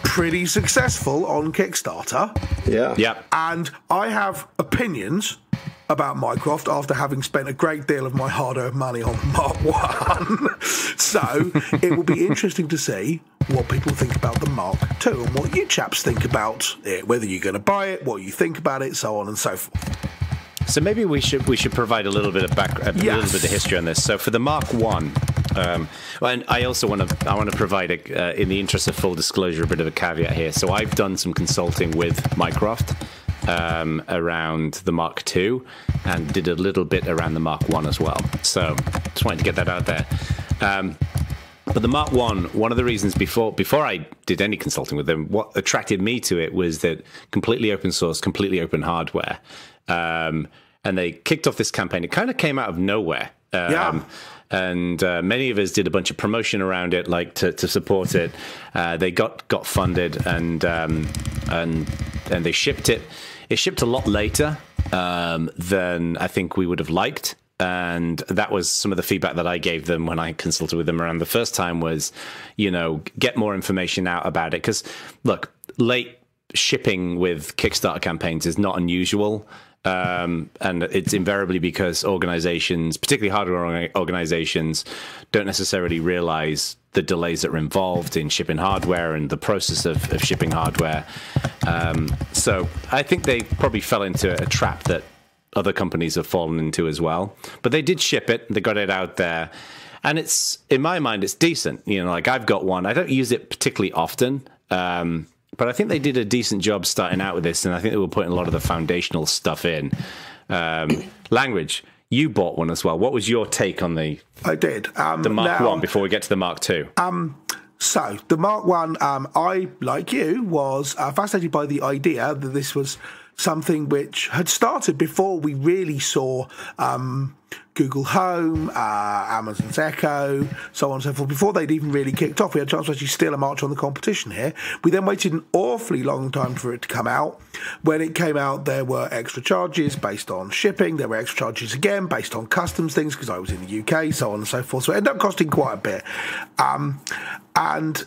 pretty successful on Kickstarter. Yeah. And I have opinions about Mycroft after having spent a great deal of my hard-earned money on Mark 1. So it will be interesting to see what people think about the Mark 2 and what you chaps think about it, whether you're going to buy it, what you think about it, so on and so forth. So maybe we should provide a little bit of little bit of history on this. So for the Mark 1, and I also want to provide in the interest of full disclosure, a bit of a caveat here. So I've done some consulting with Mycroft around the Mark II, and did a little bit around the Mark 1 as well. So just wanted to get that out there. But the Mark 1, one of the reasons before I did any consulting with them, what attracted me to it was that completely open source, completely open hardware. And they kicked off this campaign. It kind of came out of nowhere. And many of us did a bunch of promotion around it, like to support it. They got funded, and they shipped it. It shipped a lot later than I think we would have liked. And that was some of the feedback that I gave them when I consulted with them around the first time was, get more information out about it. Because, look, late shipping with Kickstarter campaigns is not unusual. And it's invariably because organizations, particularly hardware organizations, don't necessarily realize the delays that are involved in shipping hardware and the process of shipping hardware. So I think they probably fell into a trap that other companies have fallen into as well. But they did ship it. They got it out there. And it's, in my mind, it's decent. You know, like I've got one. I don't use it particularly often. But I think they did a decent job starting out with this. And I think they were putting a lot of the foundational stuff in. Langridge, you bought one as well. What was your take on the... I did. The Mark 1 before we get to the Mark 2? So, the Mark 1, I, like you, was fascinated by the idea that this was something which had started before we really saw Google Home, Amazon's Echo, so on and so forth. Before they'd even really kicked off, we had a chance to actually steal a march on the competition here. We then waited an awfully long time for it to come out. When it came out, there were extra charges based on shipping. There were extra charges again based on customs things, because I was in the UK, so on and so forth. So it ended up costing quite a bit. And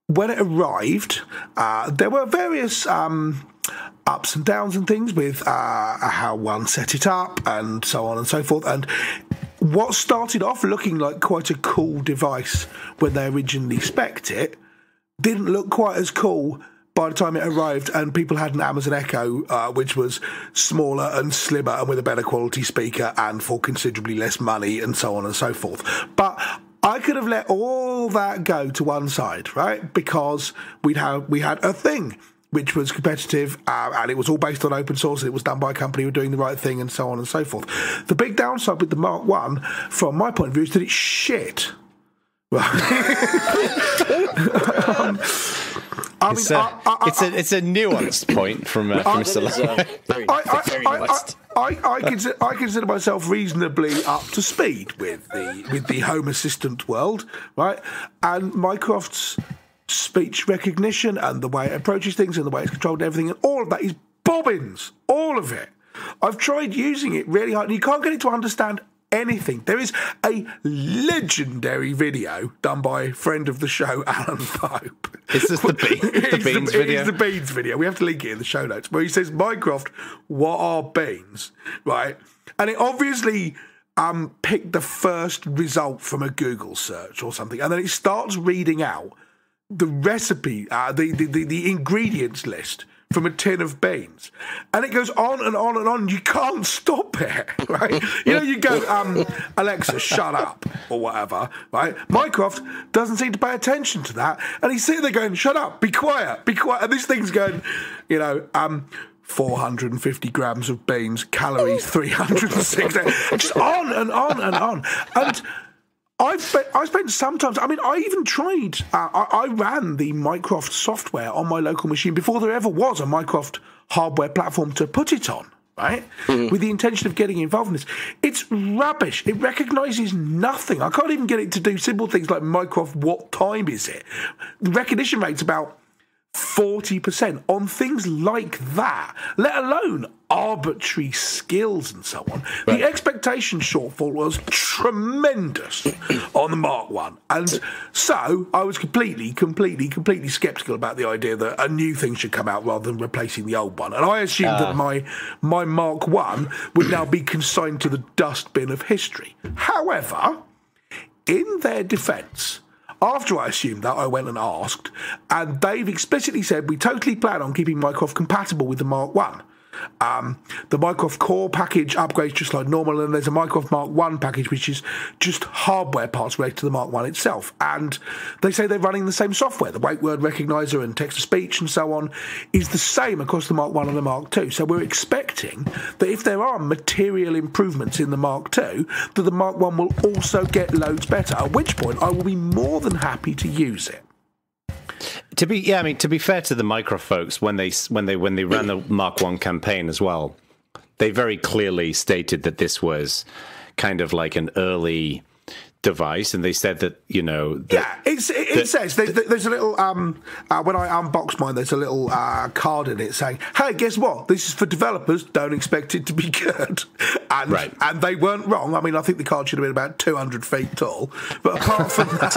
when it arrived, there were various ups and downs and things with how one set it up and so on and so forth. And what started off looking like quite a cool device when they originally spec'd it didn't look quite as cool by the time it arrived, and people had an Amazon Echo, which was smaller and slimmer and with a better quality speaker and for considerably less money and so on and so forth. But I could have let all that go to one side, right? Because we had a thing which was competitive, and it was all based on open source, and it was done by a company who were doing the right thing, and so on and so forth. The big downside with the Mark 1, from my point of view, is that it's shit. It's a nuanced point from Mr. I consider myself reasonably up to speed with the Home Assistant world, right? And Mycroft's speech recognition and the way it approaches things and the way it's controlled and everything, and all of that is bobbins, all of it. I've tried using it really hard, and you can't get it to understand anything. There is a legendary video done by a friend of the show, Alan Pope. Is this the beans video? It's the beans video. We have to link it in the show notes, where he says, Mycroft, what are beans? Right? And it obviously picked the first result from a Google search or something, and then it starts reading out the recipe, the ingredients list from a tin of beans, and it goes on and on and on. You can't stop it, right? You know, you go, Alexa, shut up, or whatever, right? Mycroft doesn't seem to pay attention to that, and he's sitting there going, shut up, be quiet, and this thing's going, 450 grams of beans, calories 360, just on and on and on. And I spent some time. I mean, I even tried. I ran the Mycroft software on my local machine before there ever was a Mycroft hardware platform to put it on, right? Mm-hmm. With the intention of getting involved in this. It's rubbish. It recognises nothing. I can't even get it to do simple things like Mycroft, what time is it? The recognition rate's about 40% on things like that, let alone arbitrary skills and so on. Right. The expectation shortfall was tremendous on the Mark 1. And so I was completely sceptical about the idea that a new thing should come out rather than replacing the old one. And I assumed that my Mark 1 would now be consigned to the dustbin of history. However, in their defence, after I assumed that, I went and asked, and they've explicitly said we totally plan on keeping Mycroft compatible with the Mark 1. The Mycroft Core package upgrades just like normal, and there's a Mycroft Mark 1 package which is just hardware parts related to the Mark 1 itself. And they say they're running the same software. The wake word recognizer and text-to-speech and so on is the same across the Mark 1 and the Mark 2. So we're expecting that if there are material improvements in the Mark 2, that the Mark 1 will also get loads better, at which point I will be more than happy to use it. To be fair to the Mycroft folks, when they ran the Mark 1 campaign as well, they very clearly stated that this was kind of like an early device, and they said that it says there's a little when I unboxed mine, there's a little card in it saying, hey, guess what, this is for developers, don't expect it to be good. And they weren't wrong. I mean, I think the card should have been about 200 feet tall, but apart from that,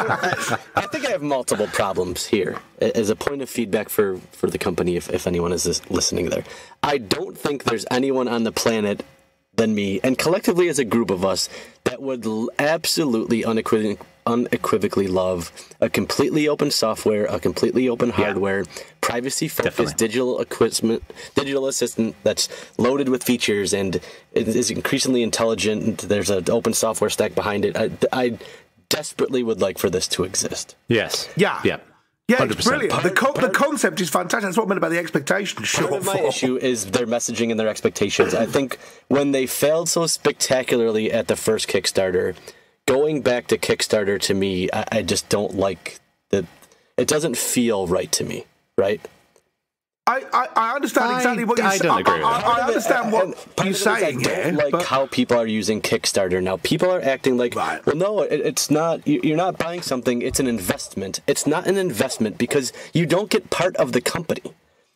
I think I have multiple problems here as a point of feedback for the company, if anyone is listening there. I don't think there's anyone on the planet than me, and collectively as a group of us, that would absolutely unequivocally love a completely open software, a completely open hardware, privacy-focused digital assistant that's loaded with features and it is increasingly intelligent. There's an open software stack behind it. I desperately would like for this to exist. Yes. Yeah. Yeah. Yeah, it's brilliant. The concept is fantastic. That's what I meant about the expectations. Part of my issue is their messaging and their expectations. I think when they failed so spectacularly at the first Kickstarter, going back to Kickstarter to me, I just don't like that. It doesn't feel right to me, right? I understand exactly what you're saying. I don't agree with that. I understand what you're saying here. I don't like how people are using Kickstarter now. People are acting like, well, no, it's not. You're not buying something. It's an investment. It's not an investment because you don't get part of the company.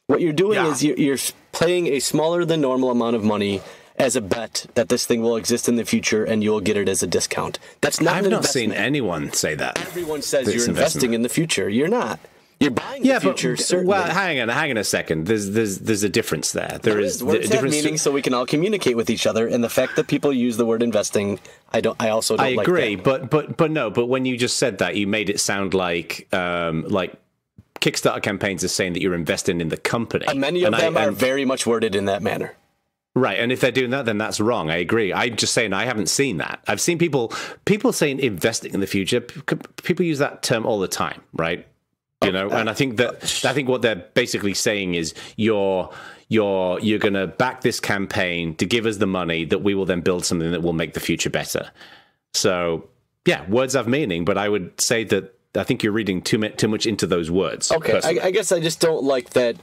What you're doing is you're paying a smaller than normal amount of money as a bet that this thing will exist in the future and you'll get it as a discount. That's not. I've not seen anyone say that. Everyone says you're investing in the future. You're not. You're buying the future, certainly. Well, hang on a second. There's a difference there. Words a have difference. Meaning, so we can all communicate with each other. And the fact that people use the word investing, I also don't like that. I agree, but when you just said that, you made it sound like Kickstarter campaigns are saying that you're investing in the company. And many of them are very much worded in that manner. Right, and if they're doing that, then that's wrong. I agree. I'm just saying I haven't seen that. I've seen people saying investing in the future. People use that term all the time, right? You know, and I think what they're basically saying is you're going to back this campaign to give us the money that we will then build something that will make the future better. So, yeah, words have meaning, but I would say that I think you're reading too much into those words. Okay, I guess I just don't like that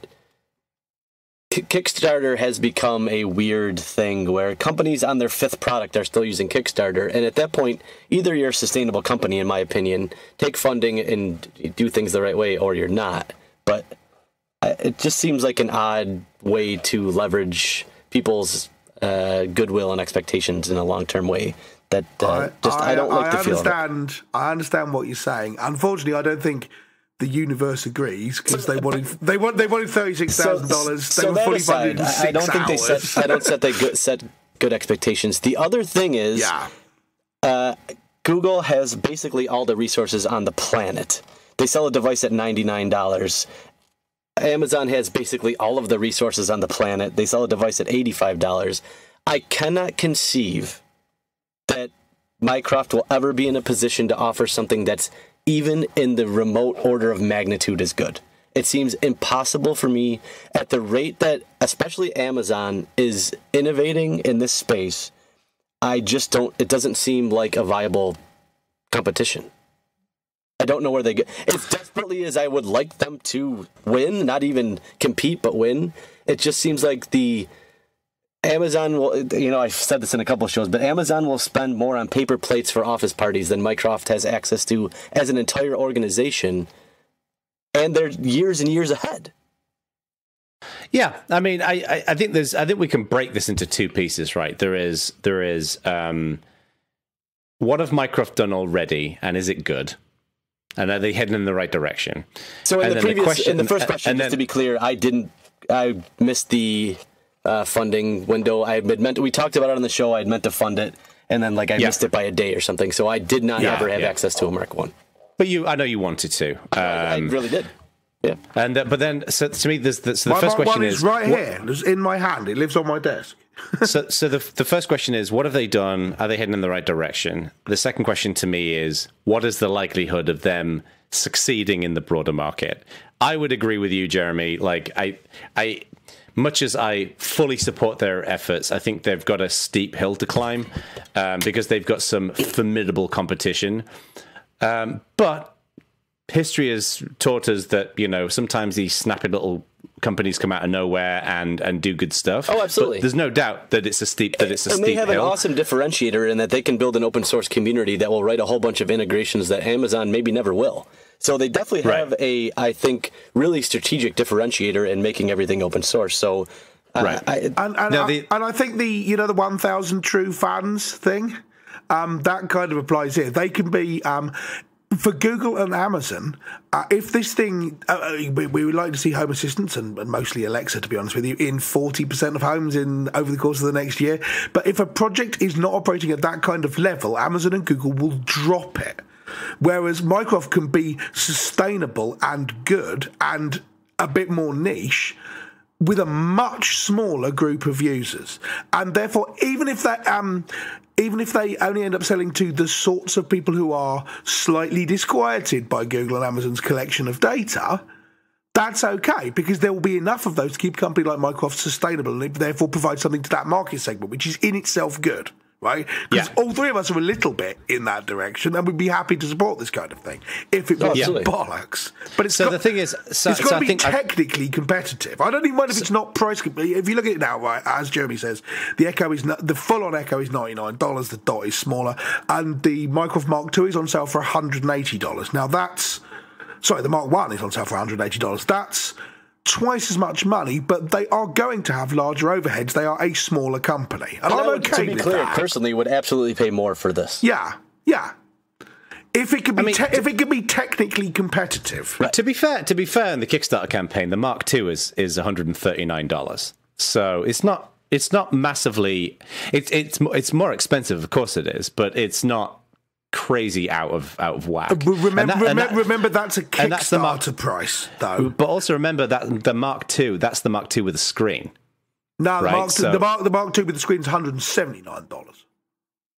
Kickstarter has become a weird thing where companies on their fifth product are still using Kickstarter. And at that point, either you're a sustainable company, in my opinion, take funding and do things the right way, or you're not. But it just seems like an odd way to leverage people's goodwill and expectations in a long-term way. That I don't like the feel of it. I understand what you're saying. Unfortunately, I don't think the universe agrees because they wanted $36,000. They were fully funded in 6 hours. I don't think they set good expectations. The other thing is, Google has basically all the resources on the planet. They sell a device at $99. Amazon has basically all of the resources on the planet. They sell a device at $85. I cannot conceive that Mycroft will ever be in a position to offer something that's even in the remote order of magnitude as good. It seems impossible for me at the rate that especially Amazon is innovating in this space. It doesn't seem like a viable competition. I don't know where they get. As desperately as I would like them to win, not even compete, but win, it just seems like Amazon will, I've said this in a couple of shows, but Amazon will spend more on paper plates for office parties than Mycroft has access to as an entire organization, and they're years and years ahead. Yeah, I mean, I think we can break this into two pieces, right? There is what have Mycroft done already, and is it good? And are they heading in the right direction? So in the first question, just to be clear, I missed the funding window. We talked about it on the show. I had meant to fund it, and then I missed it by a day or something. So I did not ever have access to a Mark I. But I know you wanted to. I really did. Yeah. And but then, so to me, the first question is right here. It's in my hand. It lives on my desk. so the first question is, what have they done? Are they heading in the right direction? The second question to me is, what is the likelihood of them succeeding in the broader market? I would agree with you, Jeremy. I much as I fully support their efforts, I think they've got a steep hill to climb because they've got some formidable competition. But history has taught us that, sometimes these snappy little companies come out of nowhere and do good stuff. Oh, absolutely. But there's no doubt that it's a steep hill. And they have an awesome differentiator in that they can build an open source community that will write a whole bunch of integrations that Amazon maybe never will. So they definitely have I think, really strategic differentiator in making everything open source. So, and I think the 1,000 true fans thing, that kind of applies here. They can be for Google and Amazon. If this thing, we would like to see Home Assistants and mostly Alexa, to be honest with you, in 40% of homes over the course of the next year. But if a project is not operating at that kind of level, Amazon and Google will drop it. Whereas Mycroft can be sustainable and good and a bit more niche with a much smaller group of users. And therefore, even if they only end up selling to the sorts of people who are slightly disquieted by Google and Amazon's collection of data, that's okay, because there will be enough of those to keep a company like Mycroft sustainable, and it therefore provide something to that market segment, which is in itself good, right? Because all three of us are a little bit in that direction, and we'd be happy to support this kind of thing if it was bollocks. But the thing is, it's got to be technically competitive. I don't even mind if it's not price. If you look at it now, right, as Jeremy says, the Echo is the full-on Echo is $99. The Dot is smaller, and the Mycroft Mark II is on sale for $180. Now that's. Sorry, the Mark I is on sale for $180. That's twice as much money, but they are going to have larger overheads. They are a smaller company. And I'm okay with that. To be clear, personally, would absolutely pay more for this. Yeah. If it could be, if it could be technically competitive. Right. To be fair, in the Kickstarter campaign, the Mark II is $139. So it's not massively. It's more expensive, of course it is, but it's not crazy out of whack. Remember that's a Kickstarter price, though. But also remember that the Mark II, that's the Mark II with a screen. No, right? the Mark II with the screen is $179.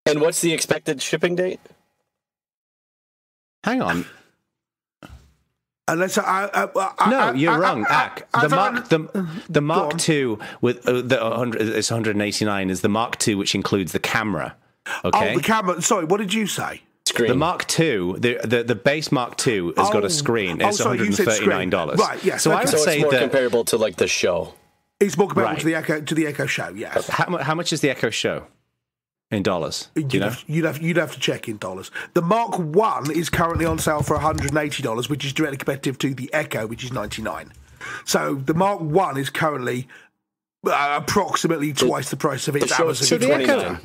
And what's the expected shipping date? Hang on. Unless you're wrong, Ak. The Mark II with it's 189 is the Mark II, which includes the camera. Okay. Oh, the camera. Sorry, what did you say? Screen. The Mark II, the base Mark II has got a screen. It's $139. Right. Yes. So I would say it's more comparable to like the Show. It's more comparable to the Echo Show. Yes. How much is the Echo Show in dollars? Do you know? You'd have to check in dollars. The Mark I is currently on sale for $180, which is directly competitive to the Echo, which is $99. So the Mark I is currently approximately twice the price of its Amazon.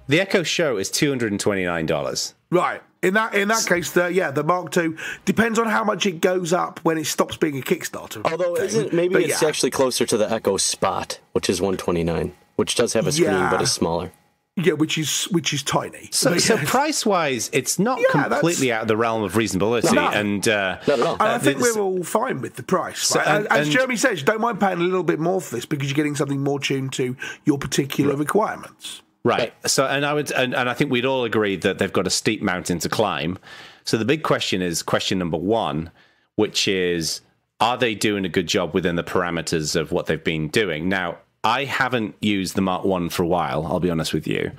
The Echo Show is $229. Right. In that case, the Mark II depends on how much it goes up when it stops being a Kickstarter. Although it's actually closer to the Echo Spot, which is $129, which does have a screen but is smaller. Yeah, which is tiny. So price-wise, it's not completely out of the realm of reasonability. No. And not at all. And I think we're all fine with the price. So, right? As Jeremy says, don't mind paying a little bit more for this because you're getting something more tuned to your particular requirements. Right. So, and I think we'd all agree that they've got a steep mountain to climb. So the big question is question number one, which is, are they doing a good job within the parameters of what they've been doing? Now, I haven't used the Mark I for a while, I'll be honest with you.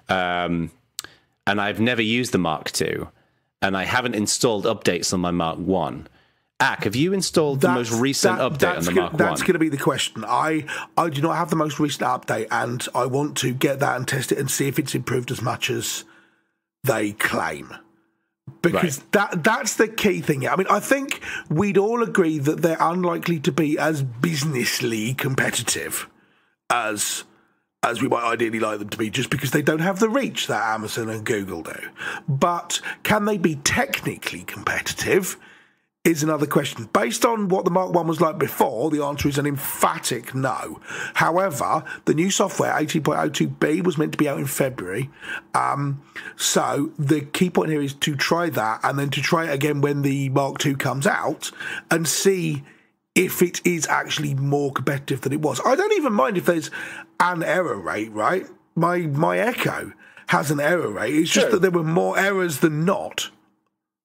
And I've never used the Mark II. And I haven't installed updates on my Mark I. Ak, have you installed the most recent update on the Mark I? That's going to be the question. I do not have the most recent update, and I want to get that and test it and see if it's improved as much as they claim. Because that's the key thing. I mean, I think we'd all agree that they're unlikely to be as businessly competitive as we might ideally like them to be, just because they don't have the reach that Amazon and Google do. But can they be technically competitive is another question. Based on what the Mark I was like before, the answer is an emphatic no. However, the new software, 18.02b, was meant to be out in February. So the key point here is to try that and then to try it again when the Mark II comes out and see if it is actually more competitive than it was. I don't even mind if there's an error rate, right? My Echo has an error rate. It's just that there were more errors than not.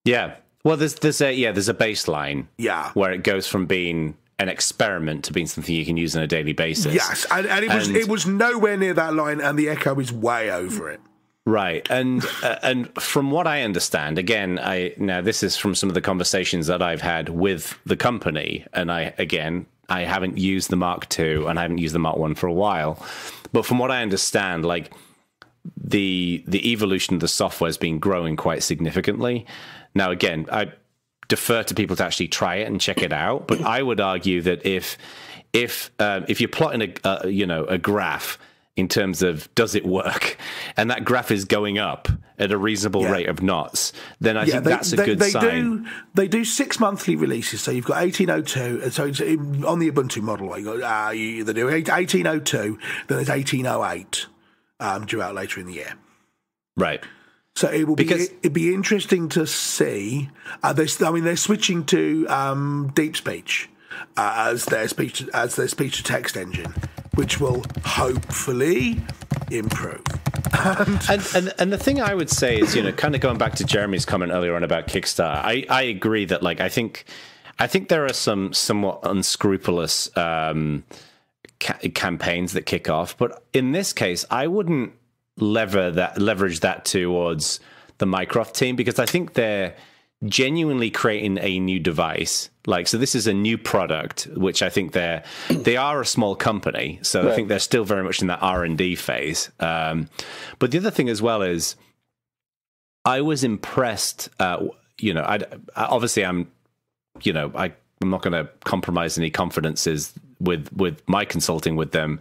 Yeah. Well, there's a baseline where it goes from being an experiment to being something you can use on a daily basis. Yes, and it was nowhere near that line, and the Echo is way over it. Right, and from what I understand, again, now this is from some of the conversations that I've had with the company, and I haven't used the Mark II and I haven't used the Mark I for a while, but from what I understand, like the evolution of the software has been growing quite significantly. Now, again, I defer to people to actually try it and check it out, but I would argue that if you're plotting a graph in terms of does it work, and that graph is going up at a reasonable rate of knots, then I think that's a good sign. They do 6 monthly releases, so you've got 1802, so it's on the Ubuntu model. They do 1802, then there's 1808 due out later in the year. Right. So it will it'd be interesting to see. They're switching to deep speech as their speech to text engine, which will hopefully improve. And the thing I would say is, kind of going back to Jeremy's comment earlier on about Kickstarter, I agree that I think there are some somewhat unscrupulous campaigns that kick off, but in this case, I wouldn't leverage that towards the Mycroft team, because I think they're genuinely creating a new device. So this is a new product, which I think they are a small company, so right. I think they're still very much in that R&D phase. But the other thing as well is, I was impressed. Obviously, I'm not going to compromise any confidences with my consulting with them.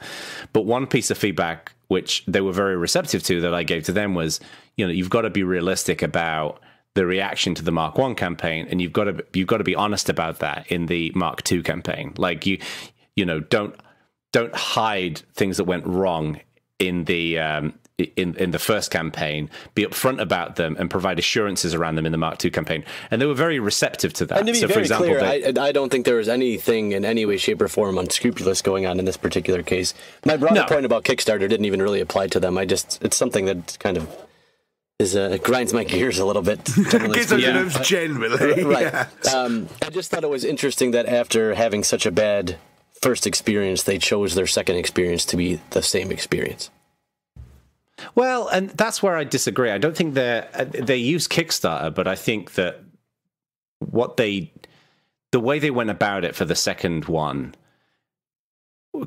But one piece of feedback which they were very receptive to that I gave to them was, you've got to be realistic about the reaction to the Mark I campaign, and you've got to be honest about that in the Mark II campaign. Don't hide things that went wrong in the in the first campaign. Be upfront about them and provide assurances around them in the Mark II campaign. And they were very receptive to that. And to be very clear, I don't think there was anything in any way, shape, or form unscrupulous going on in this particular case. My broader point about Kickstarter didn't even really apply to them. It's something that kind of grinds my gears a little bit. Generally. Right. Yeah. I just thought it was interesting that after having such a bad first experience, they chose their second experience to be the same experience. Well, and that's where I disagree. I don't think they use Kickstarter, but I think that the way they went about it for the second one,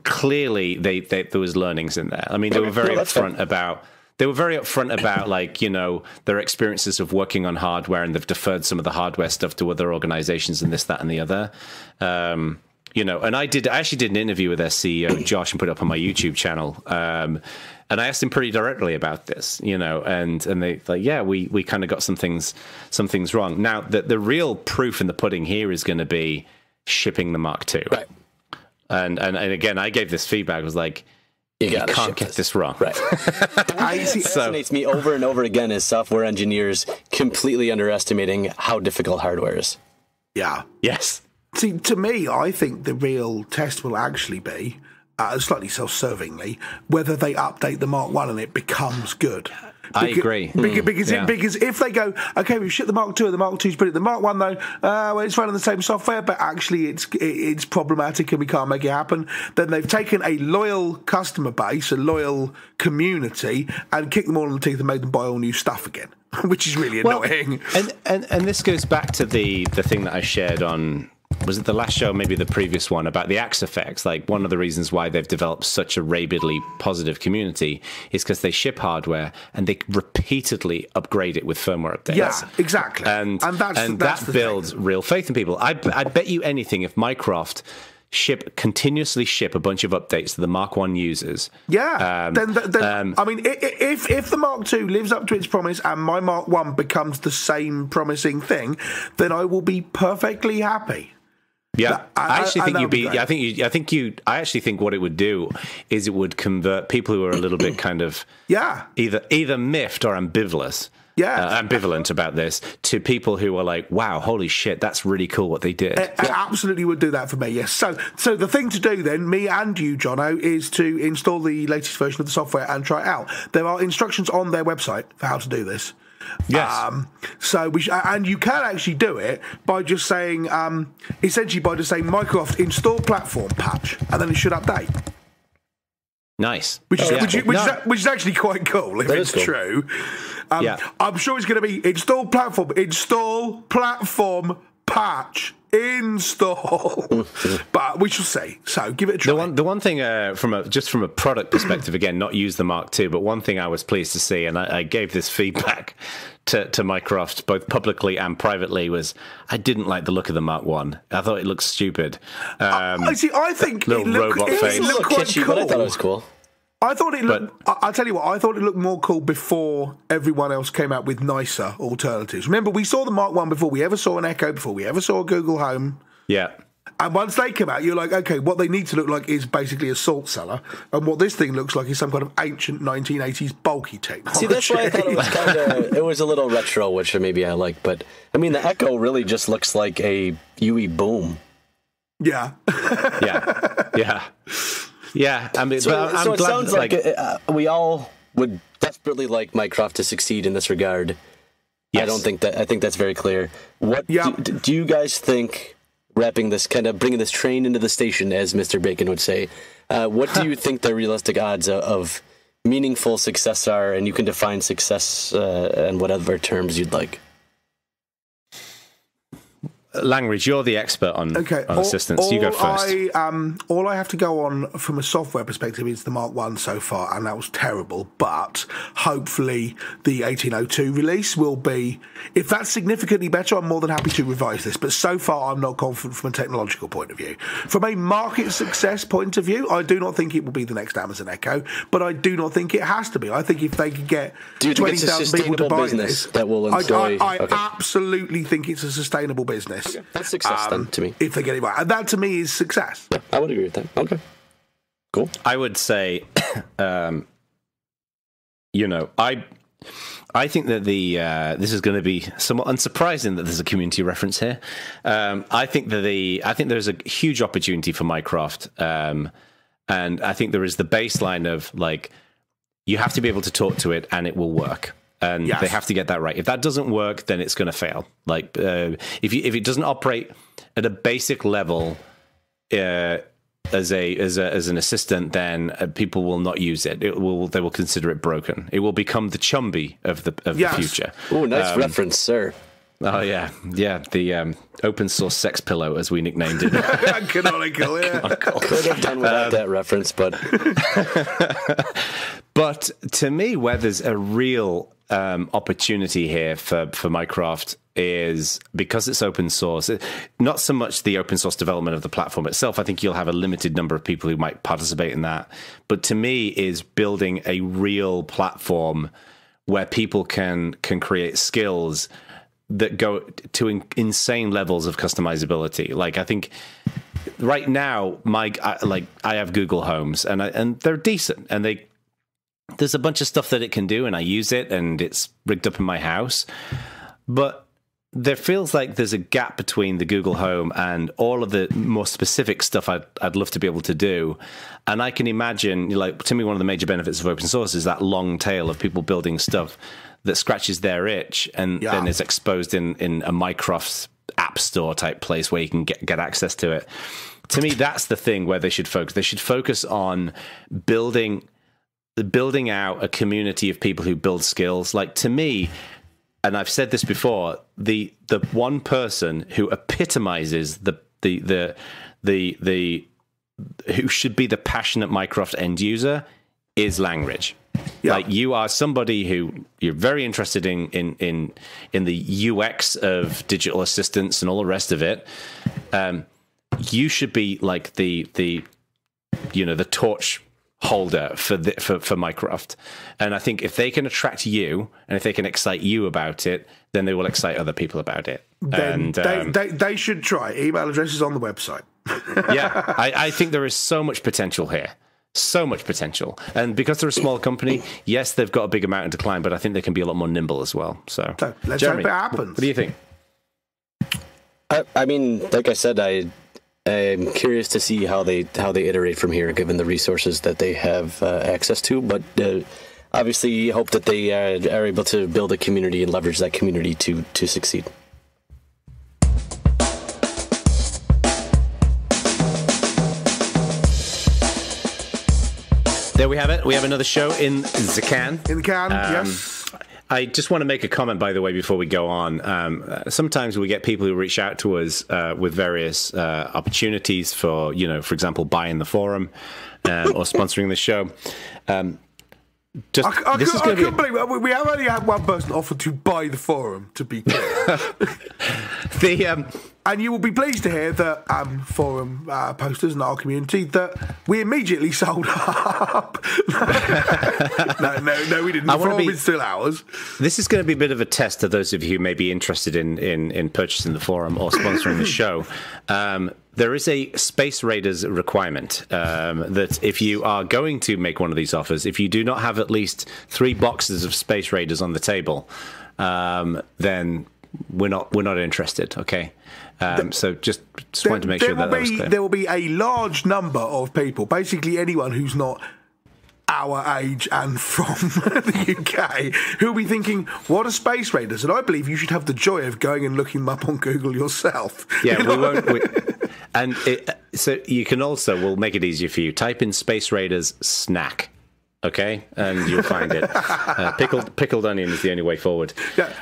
clearly there was learnings in there. I mean, they were very upfront about. They were very upfront about, their experiences of working on hardware, and they've deferred some of the hardware stuff to other organizations and this, that, and the other. And I actually did an interview with their CEO, Josh, and put it up on my YouTube channel. And I asked him pretty directly about this, and they we kind of got some things wrong. Now, the real proof in the pudding here is going to be shipping the Mark II. Right. And again, I gave this feedback. I was like, you can't get this wrong. Right. It fascinates me over and over again as software engineers completely underestimating how difficult hardware is. Yeah. Yes. See, to me, I think the real test will actually be, slightly self-servingly, whether they update the Mark I and it becomes good. I agree. Because if they go, okay, we've shipped the Mark II and the Mark II's brilliant. The Mark I, though, it's running the same software, but actually it's problematic and we can't make it happen, then they've taken a loyal customer base, a loyal community, and kicked them all in the teeth and made them buy all new stuff again, which is really annoying. And this goes back to the thing that I shared on, was it the last show, maybe the previous one, about the axe effects? One of the reasons why they've developed such a rabidly positive community is because they ship hardware and they repeatedly upgrade it with firmware updates. Yeah, exactly. And that builds real faith in people. I bet you anything, if Mycroft continuously ship a bunch of updates to the Mark I users. Yeah. I mean, if the Mark II lives up to its promise and my Mark I becomes the same promising thing, then I will be perfectly happy. Yeah, I actually think what it would do is it would convert people who are a little bit kind of either miffed or ambivalent about this to people who are like, wow, holy shit, that's really cool what they did. It absolutely would do that for me, yes. So the thing to do then, me and you, Jono, is to install the latest version of the software and try it out. There are instructions on their website for how to do this. Yes. So and you can actually do it by just saying, essentially by just saying Mycroft install platform patch, and then it should update. Nice. Which is actually quite cool if it's true. I'm sure it's going to be install platform patch, install. But we shall see. So give it a try. The one thing from a product perspective, again, not use the Mark II, but one thing I was pleased to see, and I gave this feedback to Mycroft both publicly and privately, was I didn't like the look of the Mark I thought it looked stupid. I think little robot face. It looked quite kitschy, cool. But I thought it was cool. I thought it looked. I'll tell you what. I thought it looked more cool before everyone else came out with nicer alternatives. Remember, we saw the Mark I before we ever saw an Echo, before we ever saw a Google Home. Yeah. And once they come out, you're like, okay, what they need to look like is basically a salt cellar, and what this thing looks like is some kind of ancient 1980s bulky technology. See, that's why I thought it was kind of, it was a little retro, which maybe I like, but I mean, the Echo really just looks like a UE Boom. Yeah. Yeah. I mean, So, but I'm so it glad sounds like we all would desperately like Mycroft to succeed in this regard. Yes. I think that's very clear. What do you guys think? Wrapping this, kind of bringing this train into the station, as Mr. Bacon would say. What do you think the realistic odds of meaningful success are? And you can define success in whatever terms you'd like. Langridge, you're the expert on assistants. You go first. All I have to go on from a software perspective is the Mark 1 so far, and that was terrible. But hopefully the 1802 release will be, if that's significantly better, I'm more than happy to revise this. But so far, I'm not confident from a technological point of view. From a market success point of view, I do not think it will be the next Amazon Echo, but I do not think it has to be. I think if they could get 20,000 people to buy this, that will employ, I absolutely think it's a sustainable business. Okay. That's success then, to me. If they get it right. And that, to me, is success. Yeah, I would agree with that. Okay. Cool. I would say, I think that this is going to be somewhat unsurprising that there's a community reference here. I think there's a huge opportunity for Mycroft, and I think there is the baseline of, like, you have to be able to talk to it and it will work. And they have to get that right. If that doesn't work, then it's going to fail. Like, if it doesn't operate at a basic level as an assistant, then people will not use it. They will consider it broken. It will become the Chumby of the future. Oh, nice reference, sir. Oh yeah. The open source sex pillow, as we nicknamed it. Canonical, yeah. Could have done without that reference, but but to me, where there's a real opportunity here for Mycroft is because it's open source. Not so much the open source development of the platform itself. I think you'll have a limited number of people who might participate in that. But to me, is building a real platform where people can create skills that go to insane levels of customizability. Like, I think right now, I have Google Homes, and they're decent, and there's a bunch of stuff that it can do, and I use it, and it's rigged up in my house. But there feels like there's a gap between the Google Home and all of the more specific stuff I'd love to be able to do. And I can imagine, like, to me, one of the major benefits of open source is that long tail of people building stuff that scratches their itch and then is exposed in a Mycroft app store type place where you can get access to it. To me, that's the thing where they should focus. They should focus on building out a community of people who build skills. Like, to me, and I've said this before, the one person who epitomizes the who should be the passionate Mycroft end user is Langridge. Yeah. Like, you are somebody who you're very interested in the UX of digital assistants and all the rest of it. You should be like the torch holder for Mycroft. And I think if they can attract you and if they can excite you about it, then they will excite other people about it. Then they should try. Email address is on the website. Yeah, I think there is so much potential here. So much potential. And because they're a small company, yes, they've got a big amount of decline, but I think they can be a lot more nimble as well. So let's Jeremy, hope it happens. What do you think? I mean, like I said, I'm curious to see how they iterate from here, given the resources that they have access to. But obviously, hope that they are able to build a community and leverage that community to succeed. There we have it. We have another show in the can. In the can, yes. I just want to make a comment, by the way, before we go on. Sometimes we get people who reach out to us with various opportunities for, for example, buying the forum or sponsoring the show. I can't believe we have only had one person offer to buy the forum, to be clear. And you will be pleased to hear that forum posters in our community that we immediately sold up. No, we didn't. The forum is still ours. This is going to be a bit of a test to those of you who may be interested in purchasing the forum or sponsoring the show. there is a Space Raiders requirement that if you are going to make one of these offers, if you do not have at least 3 boxes of Space Raiders on the table, then we're not interested. Okay, so just wanted to make sure that was clear. There will be a large number of people, basically anyone who's not our age and from the UK, who'll be thinking, what are Space Raiders? And I believe you should have the joy of going and looking them up on Google yourself. Yeah, we won't. And so you can also, we'll make it easier for you, type in Space Raiders snack, okay? And you'll find it. Pickled onion is the only way forward. Yeah.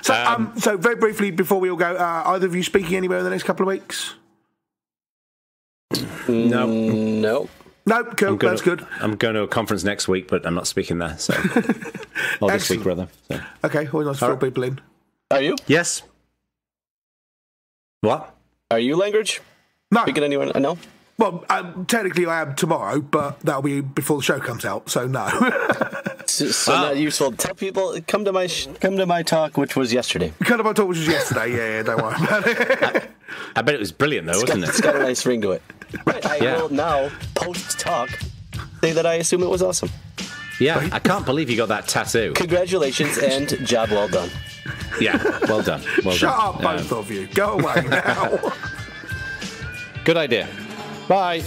So very briefly, before we all go, either of you speaking anywhere in the next couple of weeks? No. No, cool, that's good. I'm going to a conference next week, but I'm not speaking there. So, or this week, rather. So. Okay, always nice to fill people in. Are you? Yes. What? Are you, Langridge? No. Speaking anyone? No? Well, technically I am tomorrow, but that'll be before the show comes out, so no. So not useful. Tell people, come to my talk, which was yesterday. Come to my talk, which was yesterday, yeah, don't worry about it. I bet it was brilliant, though, wasn't it? It's got a nice ring to it. I will now, post-talk, say that I assume it was awesome. Yeah, I can't believe you got that tattoo. Congratulations and job well done. Yeah, well done. Shut up, both of you. Go away now. Good idea. Bye.